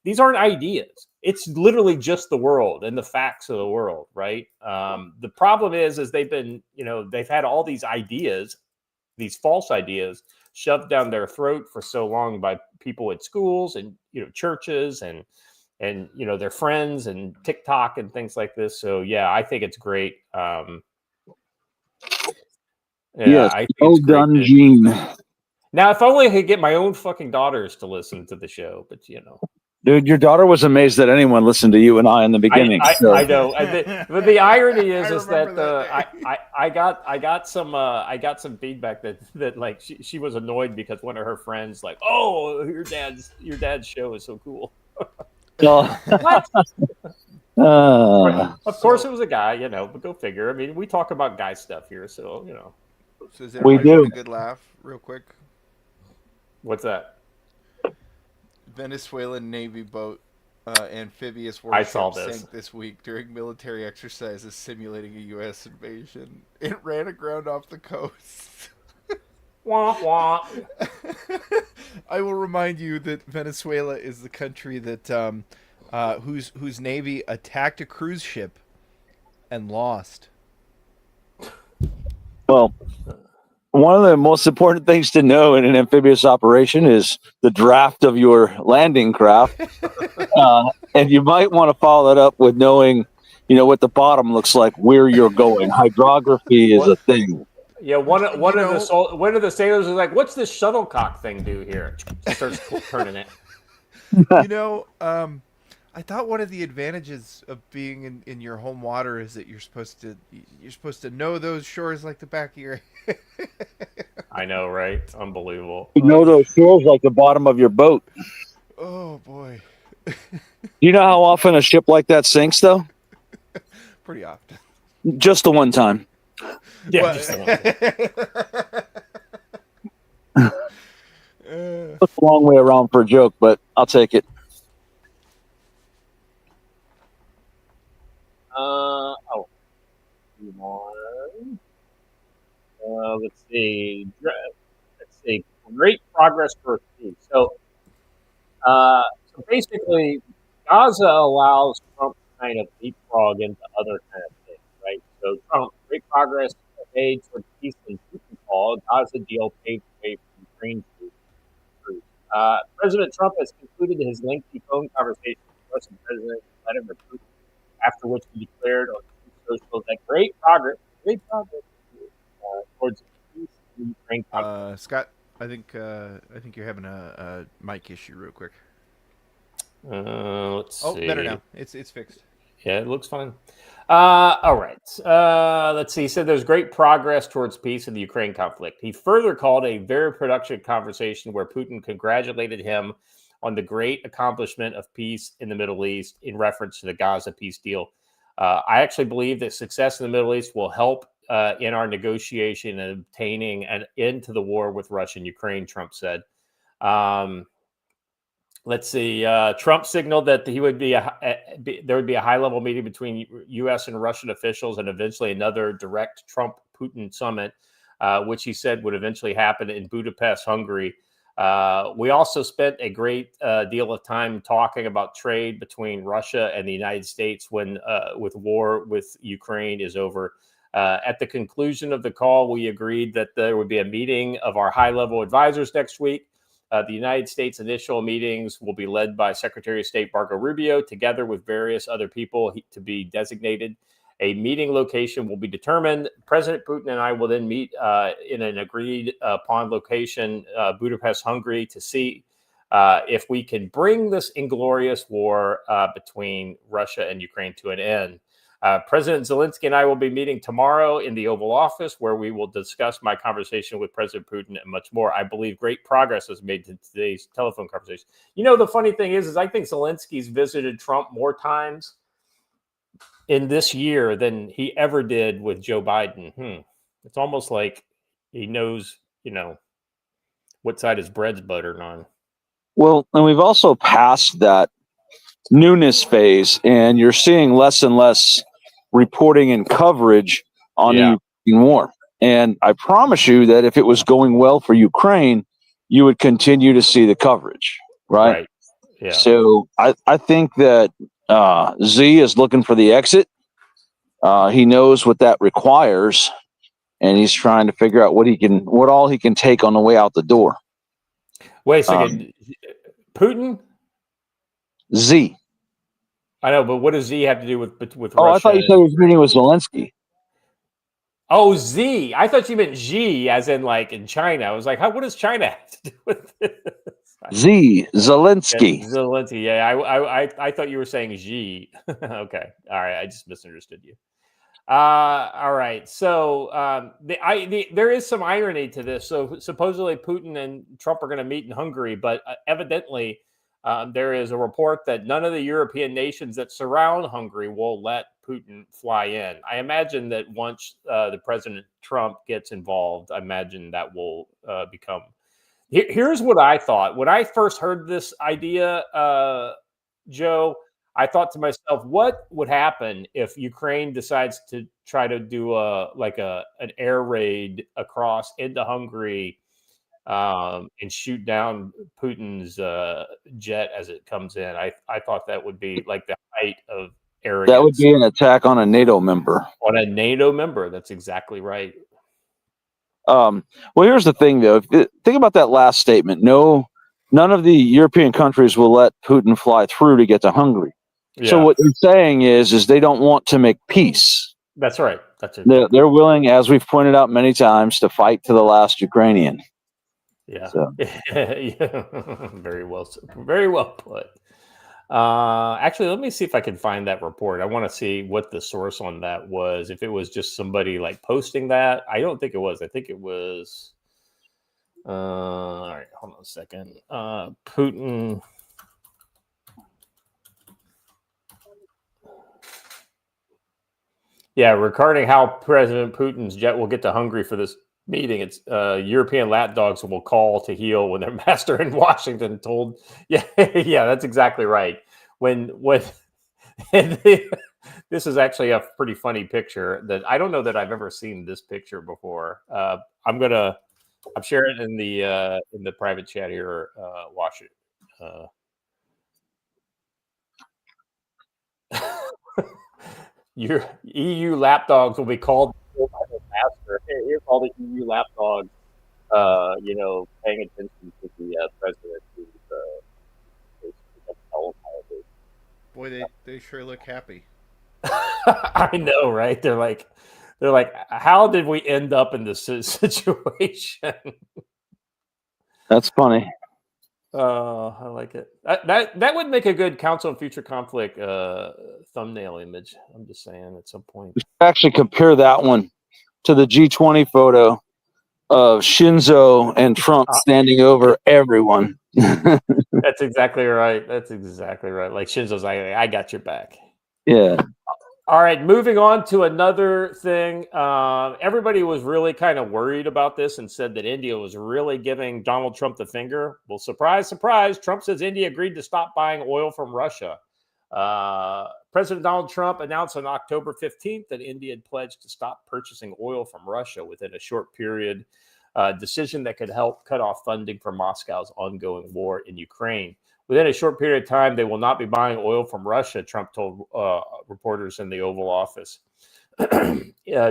these aren't ideas. It's literally just the world and the facts of the world, right? The problem is they've had all these ideas, these false ideas, shoved down their throat for so long by people at schools and churches and their friends and TikTok and things like this. So yeah, I think it's great. Yes, well done, Gene. Now, if only I could get my own fucking daughters to listen to the show, but Dude, your daughter was amazed that anyone listened to you and I in the beginning. I know. But the irony is that I got some feedback that like she was annoyed because one of her friends like, oh, your dad's show is so cool. What? Of course, it was a guy, but go figure. I mean, we talk about guy stuff here, so So is everybody getting a good laugh, real quick? What's that? Venezuelan Navy boat amphibious warship sank this week during military exercises simulating a U.S. invasion. It ran aground off the coast. Wah, wah. I will remind you that Venezuela is the country that whose navy attacked a cruise ship and lost. Well, one of the most important things to know in an amphibious operation is the draft of your landing craft. And you might want to follow that up with knowing, what the bottom looks like, where you're going. Hydrography is a thing. Yeah, one of the sailors was like, "What's this shuttlecock thing do here?" Starts turning it. I thought one of the advantages of being in your home water is that you're supposed to know those shores like the back of your head. I know, right? Unbelievable. You know those shores like the bottom of your boat. Oh boy. You know how often a ship like that sinks, though? Pretty often. Just the one time. Yeah, just the one. It's a long way around for a joke, but I'll take it. Let's see. Great progress for Steve. So basically, Gaza allows Trump to kind of leapfrog into other kind of things, right? So Trump, great progress made toward peace and Paul. Gaza deal paved the way for Ukraine troops. President Trump has concluded his lengthy phone conversation with Russian President Vladimir Putin, after which he declared on social that great progress towards peace in the Ukraine conflict. Scott, I think you're having a mic issue real quick. Let's see. Oh, better now. It's fixed. Yeah, it looks fine. All right. Let's see. He said there's great progress towards peace in the Ukraine conflict. He further called a very productive conversation where Putin congratulated him on the great accomplishment of peace in the Middle East in reference to the Gaza peace deal. I actually believe that success in the Middle East will help in our negotiation and obtaining an end to the war with Russia and Ukraine, Trump said. Let's see. Trump signaled that he would there would be a high-level meeting between U.S. and Russian officials, and eventually another direct Trump-Putin summit, which he said would eventually happen in Budapest, Hungary. We also spent a great deal of time talking about trade between Russia and the United States when with war with Ukraine is over. At the conclusion of the call, we agreed that there would be a meeting of our high-level advisors next week. The United States initial meetings will be led by Secretary of State Marco Rubio, together with various other people to be designated. A meeting location will be determined. President Putin and I will then meet in an agreed upon location, Budapest, Hungary, to see if we can bring this inglorious war between Russia and Ukraine to an end. President Zelensky and I will be meeting tomorrow in the Oval Office, where we will discuss my conversation with President Putin and much more. I believe great progress was made in today's telephone conversation. You know, the funny thing is I think Zelensky's visited Trump more times in this year than he ever did with Joe Biden. It's almost like he knows, what side his bread's buttered on. Well, and we've also passed that newness phase, and you're seeing less and less reporting and coverage on the Ukraine war. And I promise you that if it was going well for Ukraine, you would continue to see the coverage, right? Yeah. So I think that Z is looking for the exit. He knows what that requires, and he's trying to figure out what all he can take on the way out the door. Wait a second. Putin? Z. I know, but what does Z have to do with Russia? Oh, I thought you said he was meeting with Zelensky. Oh, Z. I thought you meant Xi, as in like in China. I was like, what does China have to do with this? Z. Zelensky. Yeah, Zelensky. Yeah, I thought you were saying Xi. Okay. All right. I just misunderstood you. All right. So there is some irony to this. So supposedly Putin and Trump are going to meet in Hungary, but evidently there is a report that none of the European nations that surround Hungary will let Putin fly in. I imagine that once the President Trump gets involved, I imagine that will become. Here's what I thought. When I first heard this idea, Joe, I thought to myself, what would happen if Ukraine decides to try to do an air raid across into Hungary and shoot down Putin's jet as it comes in? I thought that would be like the height of arrogance. That would be an attack on a NATO member. On a NATO member. That's exactly right. Well, here's the thing, though. Think about that last statement. None of the European countries will let Putin fly through to get to Hungary. Yeah. So what they're saying is they don't want to make peace. That's right. That's it. They're willing, as we've pointed out many times, to fight to the last Ukrainian. Yeah. So. Yeah. Very well put. Actually, let me see if I can find that report. I want to see what the source on that was. If it was just somebody like posting that, I don't think it was. I think it was. All right, hold on a second. Putin. Yeah, regarding how President Putin's jet will get to Hungary for this meeting, it's European lapdogs will call to heel when their master in Washington told. Yeah, that's exactly right. When this is actually a pretty funny picture that I don't know that I've ever seen this picture before. I'm sharing it in the private chat here. Watch it. Your EU lapdogs will be called by the master. Hey, here's all the EU lapdogs, paying attention to the president who's Boy, they sure look happy. I know, right? They're like, how did we end up in this situation? That's funny. I like it. That would make a good Council on Future Conflict thumbnail image. I'm just saying, at some point. We should actually compare that one to the G20 photo of Shinzo and Trump standing over everyone. That's exactly right. That's exactly right. Like Shinzo's like, I got your back. Yeah. All right, moving on to another thing. Everybody was really kind of worried about this and said that India was really giving Donald Trump the finger. Well, surprise, surprise. Trump says India agreed to stop buying oil from Russia. President Donald Trump announced on October 15th that India had pledged to stop purchasing oil from Russia within a short period, decision that could help cut off funding for Moscow's ongoing war in Ukraine. Within a short period of time, they will not be buying oil from Russia, Trump told reporters in the Oval Office.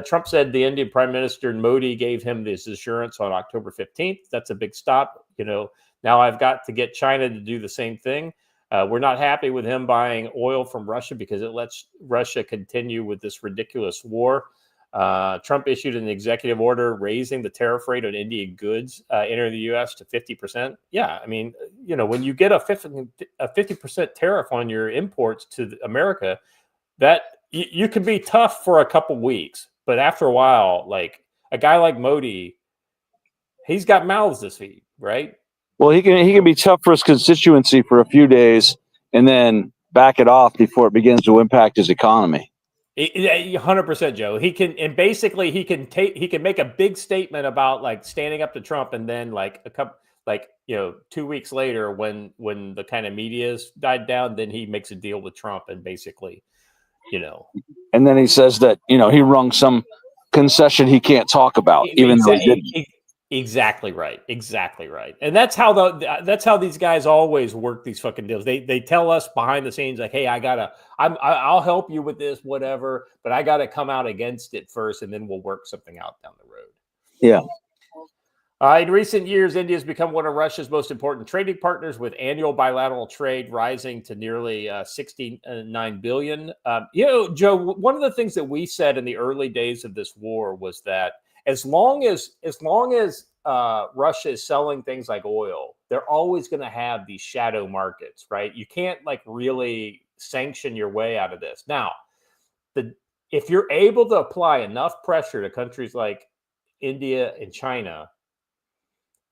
Trump said the Indian Prime Minister Modi gave him this assurance on October 15th. That's a big stop. Now I've got to get China to do the same thing. We're not happy with him buying oil from Russia because it lets Russia continue with this ridiculous war. Trump issued an executive order raising the tariff rate on Indian goods entering the U.S. to 50%. Yeah, I mean, when you get a 50% tariff on your imports to America, that you can be tough for a couple weeks, but after a while, like a guy like Modi, he's got mouths to feed, right? Well, he can be tough for his constituency for a few days and then back it off before it begins to impact his economy. 100%, Joe. He can make a big statement about like standing up to Trump, and then like 2 weeks later, when the kind of media's died down, then he makes a deal with Trump and basically, and then he says that he wrung some concession he can't talk about, even though he didn't. Exactly right. And that's how these guys always work these fucking deals. They tell us behind the scenes, like, hey, I'll help you with this, whatever, but I gotta come out against it first, and then we'll work something out down the road. Yeah. In recent years, India has become one of Russia's most important trading partners, with annual bilateral trade rising to nearly 69 billion. Joe, one of the things that we said in the early days of this war was that as long as Russia is selling things like oil, they're always going to have these shadow markets, right? You can't like really sanction your way out of this. Now, if you're able to apply enough pressure to countries like India and China,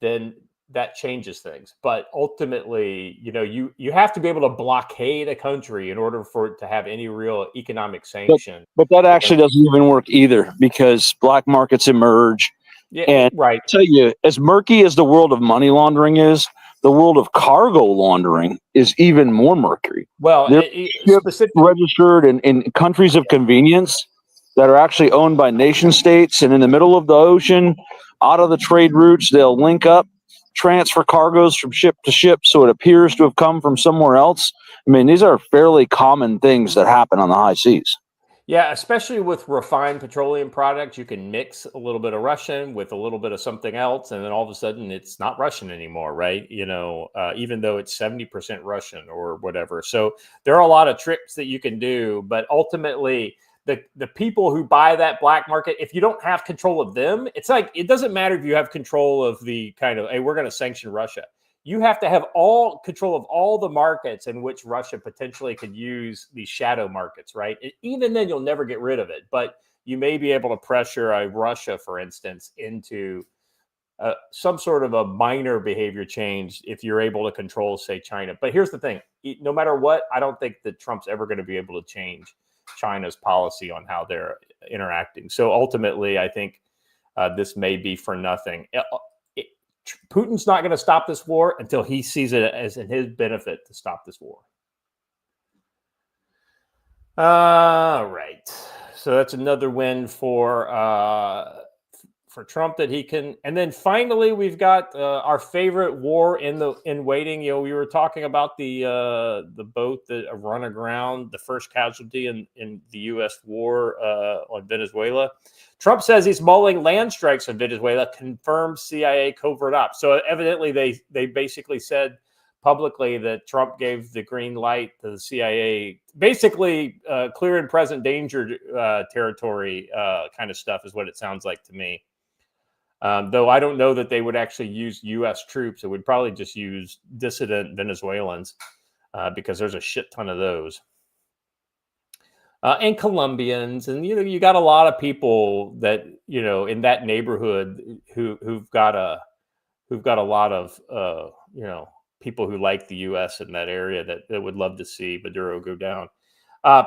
then that changes things. But ultimately, you have to be able to blockade a country in order for it to have any real economic sanction. But that actually doesn't even work either, because black markets emerge. Yeah, and right. I tell you, as murky as the world of money laundering is, the world of cargo laundering is even more murky. Well, ships registered in countries of convenience that are actually owned by nation states, and in the middle of the ocean, out of the trade routes, they'll link up, transfer cargoes from ship to ship, so it appears to have come from somewhere else. I mean, these are fairly common things that happen on the high seas. Yeah, especially with refined petroleum products, you can mix a little bit of Russian with a little bit of something else, and then all of a sudden it's not Russian anymore, right? Even though it's 70% Russian or whatever. So there are a lot of tricks that you can do, but ultimately the people who buy that black market, if you don't have control of them, it's like, it doesn't matter if you have control of the kind of, hey, we're going to sanction Russia. You have to have all control of all the markets in which Russia potentially could use these shadow markets, right? Even then, you'll never get rid of it, but you may be able to pressure Russia, for instance, into some sort of a minor behavior change if you're able to control, say, China. But here's the thing. No matter what, I don't think that Trump's ever going to be able to change China's policy on how they're interacting. So ultimately, I think this may be for nothing. Putin's not going to stop this war until he sees it as in his benefit to stop this war. All right. So that's another win for Trump that he can. And then finally, we've got our favorite war in waiting. We were talking about the boat that run aground, the first casualty in the U.S. war on Venezuela. Trump says he's mulling land strikes on Venezuela, confirmed CIA covert ops. So evidently they basically said publicly that Trump gave the green light to the CIA, basically clear and present danger territory kind of stuff is what it sounds like to me. Though I don't know that they would actually use U.S. troops. It would probably just use dissident Venezuelans because there's a shit ton of those. And Colombians, and you got a lot of people that in that neighborhood who've got a lot of people who like the U.S. in that area that would love to see Maduro go down.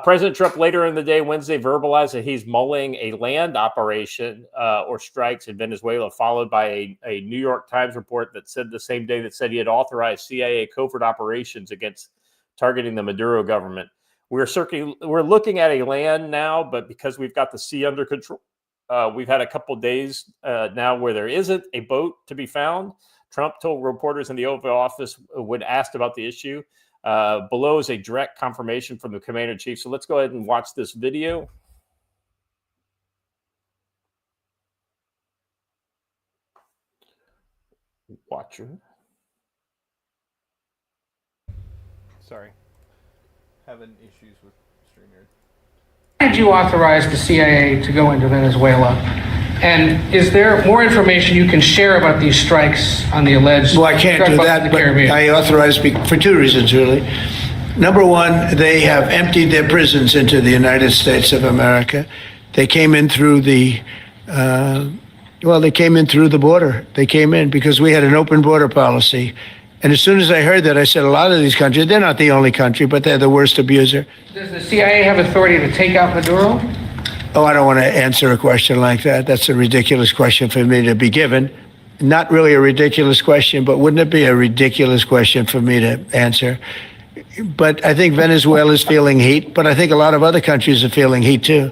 President Trump later in the day, Wednesday, verbalized that he's mulling a land operation or strikes in Venezuela, followed by a New York Times report that said the same day that said he had authorized CIA covert operations against targeting the Maduro government. We're looking at a land now, but because we've got the sea under control, we've had a couple days now where there isn't a boat to be found. Trump told reporters in the Oval Office when asked about the issue. Below is a direct confirmation from the commander-in-chief. So let's go ahead and watch this video. Watcher. Sorry. Having issues with StreamYard. Why did you authorize the CIA to go into Venezuela? And is there more information you can share about these strikes on the alleged? Well, I can't do that, but I authorized for two reasons, really. Number one, they have emptied their prisons into the United States of America. They came in through the, they came in through the border. They came in because we had an open border policy. And as soon as I heard that, I said, a lot of these countries, they're not the only country, but they're the worst abuser. Does the CIA have authority to take out Maduro? Oh, I don't want to answer a question like that. That's a ridiculous question for me to be given. Not really a ridiculous question, but wouldn't it be a ridiculous question for me to answer? But I think Venezuela is feeling heat, but I think a lot of other countries are feeling heat too.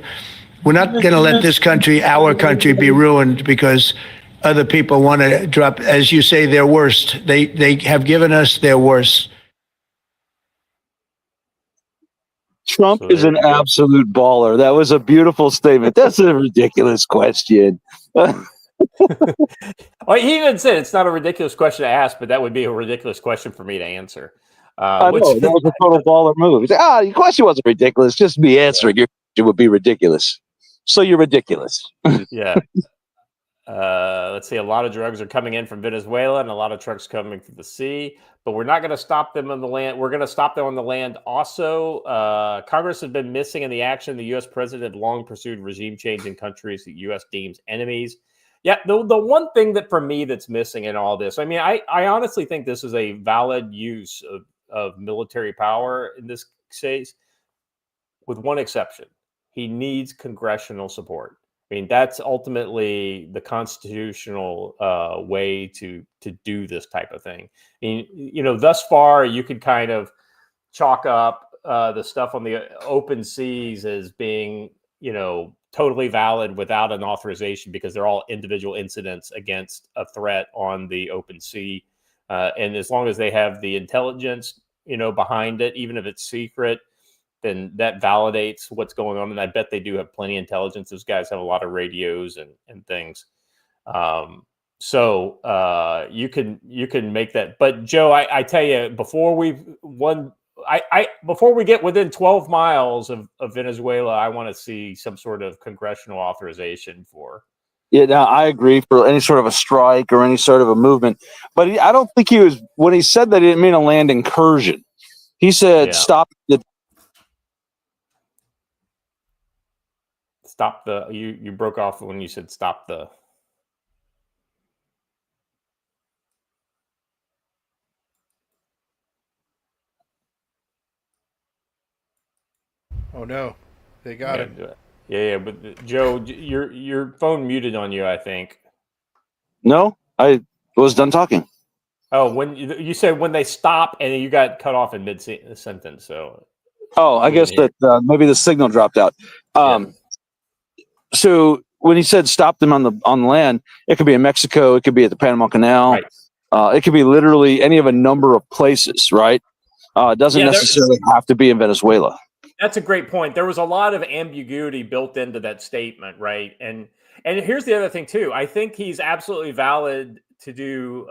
We're not going to let this country, our country, be ruined because other people want to drop, as you say, their worst. They have given us their worst. Trump is an absolute baller. That was a beautiful statement. That's a ridiculous question. Well, he even said it's not a ridiculous question to ask, but that would be a ridiculous question for me to answer. I know, that was a total baller move. He said, your question wasn't ridiculous. Just me answering your question would be ridiculous. So you're ridiculous. Yeah. Let's see. A lot of drugs are coming in from Venezuela and a lot of trucks coming from the sea, but we're not going to stop them on the land. We're going to stop them on the land. Also, Congress has been missing in the action. The U.S. president long pursued regime change in countries that U.S. deems enemies. Yeah, the one thing that for me that's missing in all this, I mean, I honestly think this is a valid use of military power in this case, with one exception. He needs congressional support. I mean, that's ultimately the constitutional way to do this type of thing. I mean, thus far, you could kind of chalk up the stuff on the open seas as being, totally valid without an authorization because they're all individual incidents against a threat on the open sea. And as long as they have the intelligence, behind it, even if it's secret, then that validates what's going on. And I bet they do have plenty of intelligence. Those guys have a lot of radios and things. So you can make that. But Joe, I tell you, before we get within 12 miles of Venezuela, I want to see some sort of congressional authorization for. Yeah, no, I agree for any sort of a strike or any sort of a movement. But I don't think when he said that, he didn't mean a land incursion. He said, stop the. Stop the. You broke off when you said stop the. Oh no, they got him. Yeah, but Joe, your phone muted on you, I think. No, I was done talking. Oh, when you said when they stop and you got cut off in mid sentence, so. Oh, I guess that maybe the signal dropped out. So when he said stop them on land, it could be in Mexico, it could be at the Panama Canal, right. It could be literally any of a number of places, right? It doesn't necessarily have to be in Venezuela. That's a great point. There was a lot of ambiguity built into that statement, right? And here's the other thing too. I think he's absolutely valid to do.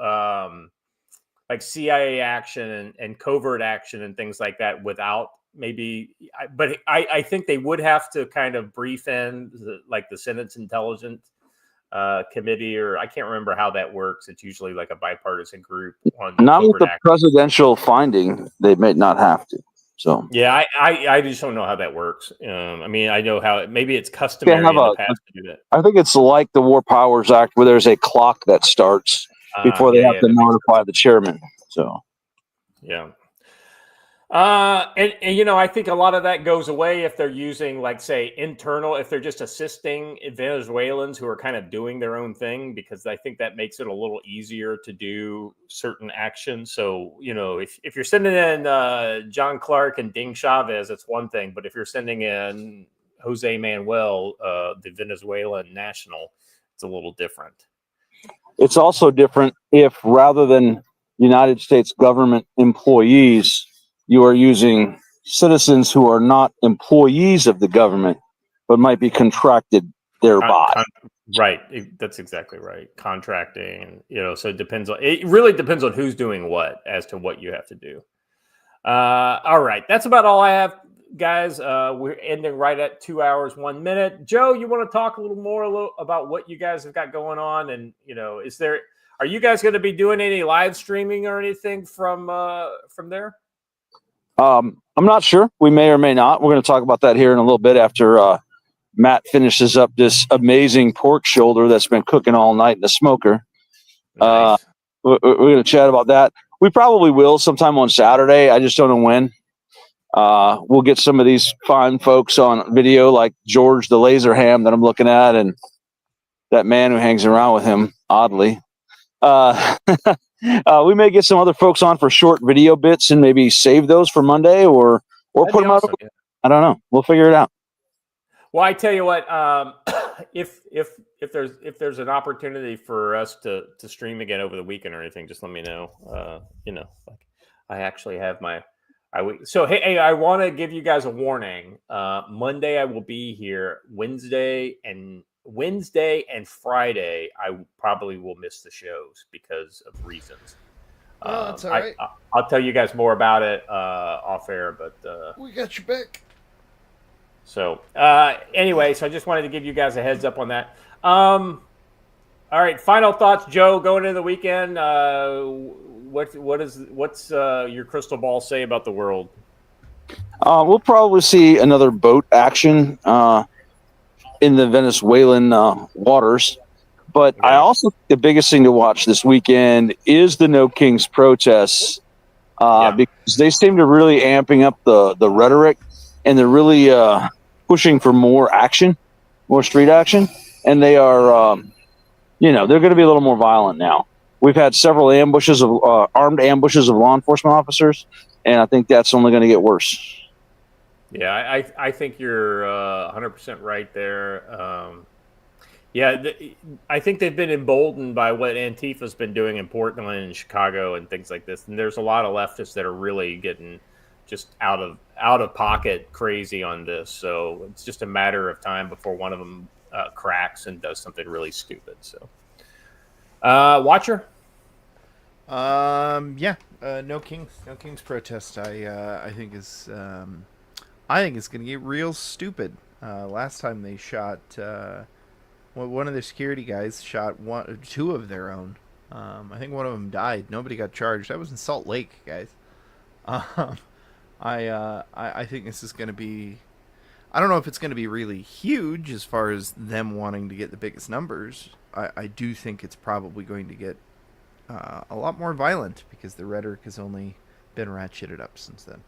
like CIA action and covert action and things like that without maybe. But I think they would have to kind of brief in the Senate's Intelligence Committee, or I can't remember how that works. It's usually like a bipartisan group on Not with covert the action. presidential finding, they may not have to. So Yeah, I just don't know how that works. I mean, I know how maybe it's customary in the past to do that. I think it's like the War Powers Act, where there's a clock that starts before they have to notify the chairman. So, yeah. And I think a lot of that goes away if they're using, like, say, internal, if they're just assisting Venezuelans who are kind of doing their own thing, because I think that makes it a little easier to do certain actions. So, if you're sending in John Clark and Ding Chavez, it's one thing. But if you're sending in Jose Manuel, the Venezuelan national, it's a little different. it's also different if rather than United States government employees, you are using citizens who are not employees of the government, but might be contracted thereby. Right. That's exactly right. Contracting, so it really depends on who's doing what as to what you have to do. All right. That's about all I have, guys. We're ending right at 2 hours, 1 minute. Joe, you want to talk a little more about what you guys have got going on? And, are you guys going to be doing any live streaming or anything from there? I'm not sure. We may or may not. We're going to talk about that here in a little bit after Matt finishes up this amazing pork shoulder that's been cooking all night in the smoker. Nice. We're going to chat about that. We probably will sometime on Saturday. I just don't know when. We'll get some of these fine folks on video, like George the Laser Ham that I'm looking at, and that man who hangs around with him, oddly. We may get some other folks on for short video bits and maybe save those for Monday or put them out. Yeah. I don't know. We'll figure it out. Well, I tell you what, if there's an opportunity for us to stream again over the weekend or anything, just let me know. I actually have so hey, I want to give you guys a warning. Monday I will be here. Wednesday and Friday I probably will miss the shows because of reasons. Oh, that's all right. I'll tell you guys more about it off air, but we got your back. So anyway, so I just wanted to give you guys a heads up on that. All right, final thoughts, Joe, going into the weekend. What's your crystal ball say about the world? We'll probably see another boat action in the Venezuelan waters. But I also think the biggest thing to watch this weekend is the No Kings protests because they seem to really amping up the rhetoric, and they're really pushing for more action, more street action. And they are, they're going to be a little more violent now. We've had several armed ambushes of law enforcement officers, and I think that's only going to get worse. Yeah, I think you're 100% right there. I think they've been emboldened by what Antifa's been doing in Portland and Chicago and things like this. And there's a lot of leftists that are really getting just out of pocket crazy on this. So it's just a matter of time before one of them cracks and does something really stupid. So, Watcher. No Kings protest. I think is going to get real stupid. Last time they shot, one of the security guys shot two of their own. I think one of them died. Nobody got charged. That was in Salt Lake, guys. I think this is going to be. I don't know if it's going to be really huge as far as them wanting to get the biggest numbers. I do think it's probably going to get a lot more violent because the rhetoric has only been ratcheted up since then.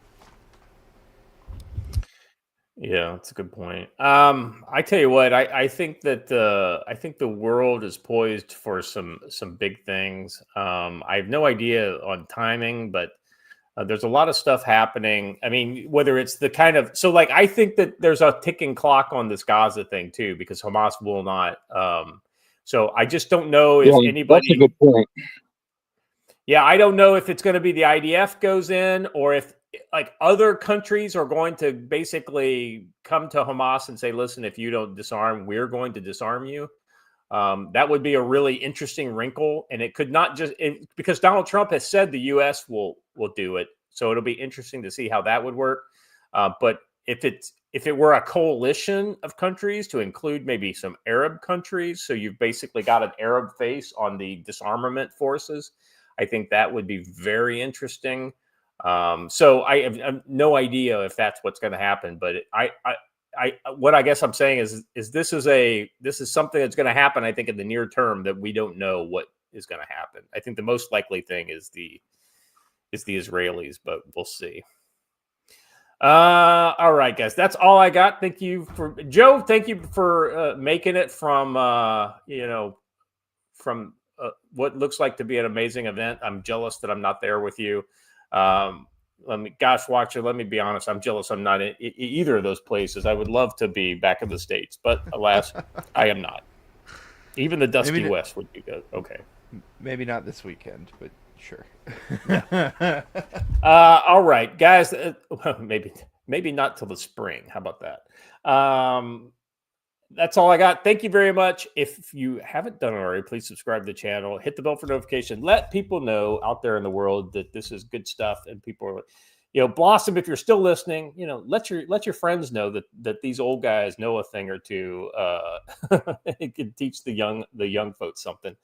Yeah, that's a good point. I tell you what, I think that the world is poised for some big things. I have no idea on timing, but there's a lot of stuff happening. I mean, whether it's the kind of I think that there's a ticking clock on this Gaza thing too, because Hamas will not. So I just don't know if anybody. That's a good point. Yeah, I don't know if it's going to be the IDF goes in or if other countries are going to basically come to Hamas and say, listen, if you don't disarm, we're going to disarm you. That would be a really interesting wrinkle, and it could not just because Donald Trump has said the U.S. will do it, so it'll be interesting to see how that would work. But if it were a coalition of countries to include maybe some Arab countries, so you've basically got an Arab face on the disarmament forces, I think that would be very interesting. So I have no idea if that's what's going to happen, but what I guess I'm saying is this is something that's going to happen. I think in the near term that we don't know what is going to happen. I think the most likely thing is the Israelis, but we'll see. All right, guys, that's all I got. Thank you for Joe. Thank you for making it from what looks like to be an amazing event. I'm jealous that I'm not there with you. Watcher, let me be honest. I'm jealous I'm not in either of those places. I would love to be back in the States, but alas, I am not. Even the Dusty West would be good. Okay. Maybe not this weekend, but sure. All right, guys. Maybe not till the spring. How about that? That's all I got. Thank you very much. If you haven't done it already, please subscribe to the channel. Hit the bell for notification. Let people know out there in the world that this is good stuff. And people are, Blossom, if you're still listening, let your friends know that these old guys know a thing or two. It can teach the young folks something.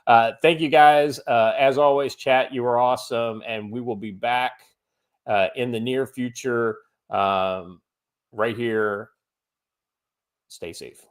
Thank you guys. As always, chat, you are awesome. And we will be back in the near future right here. Stay safe.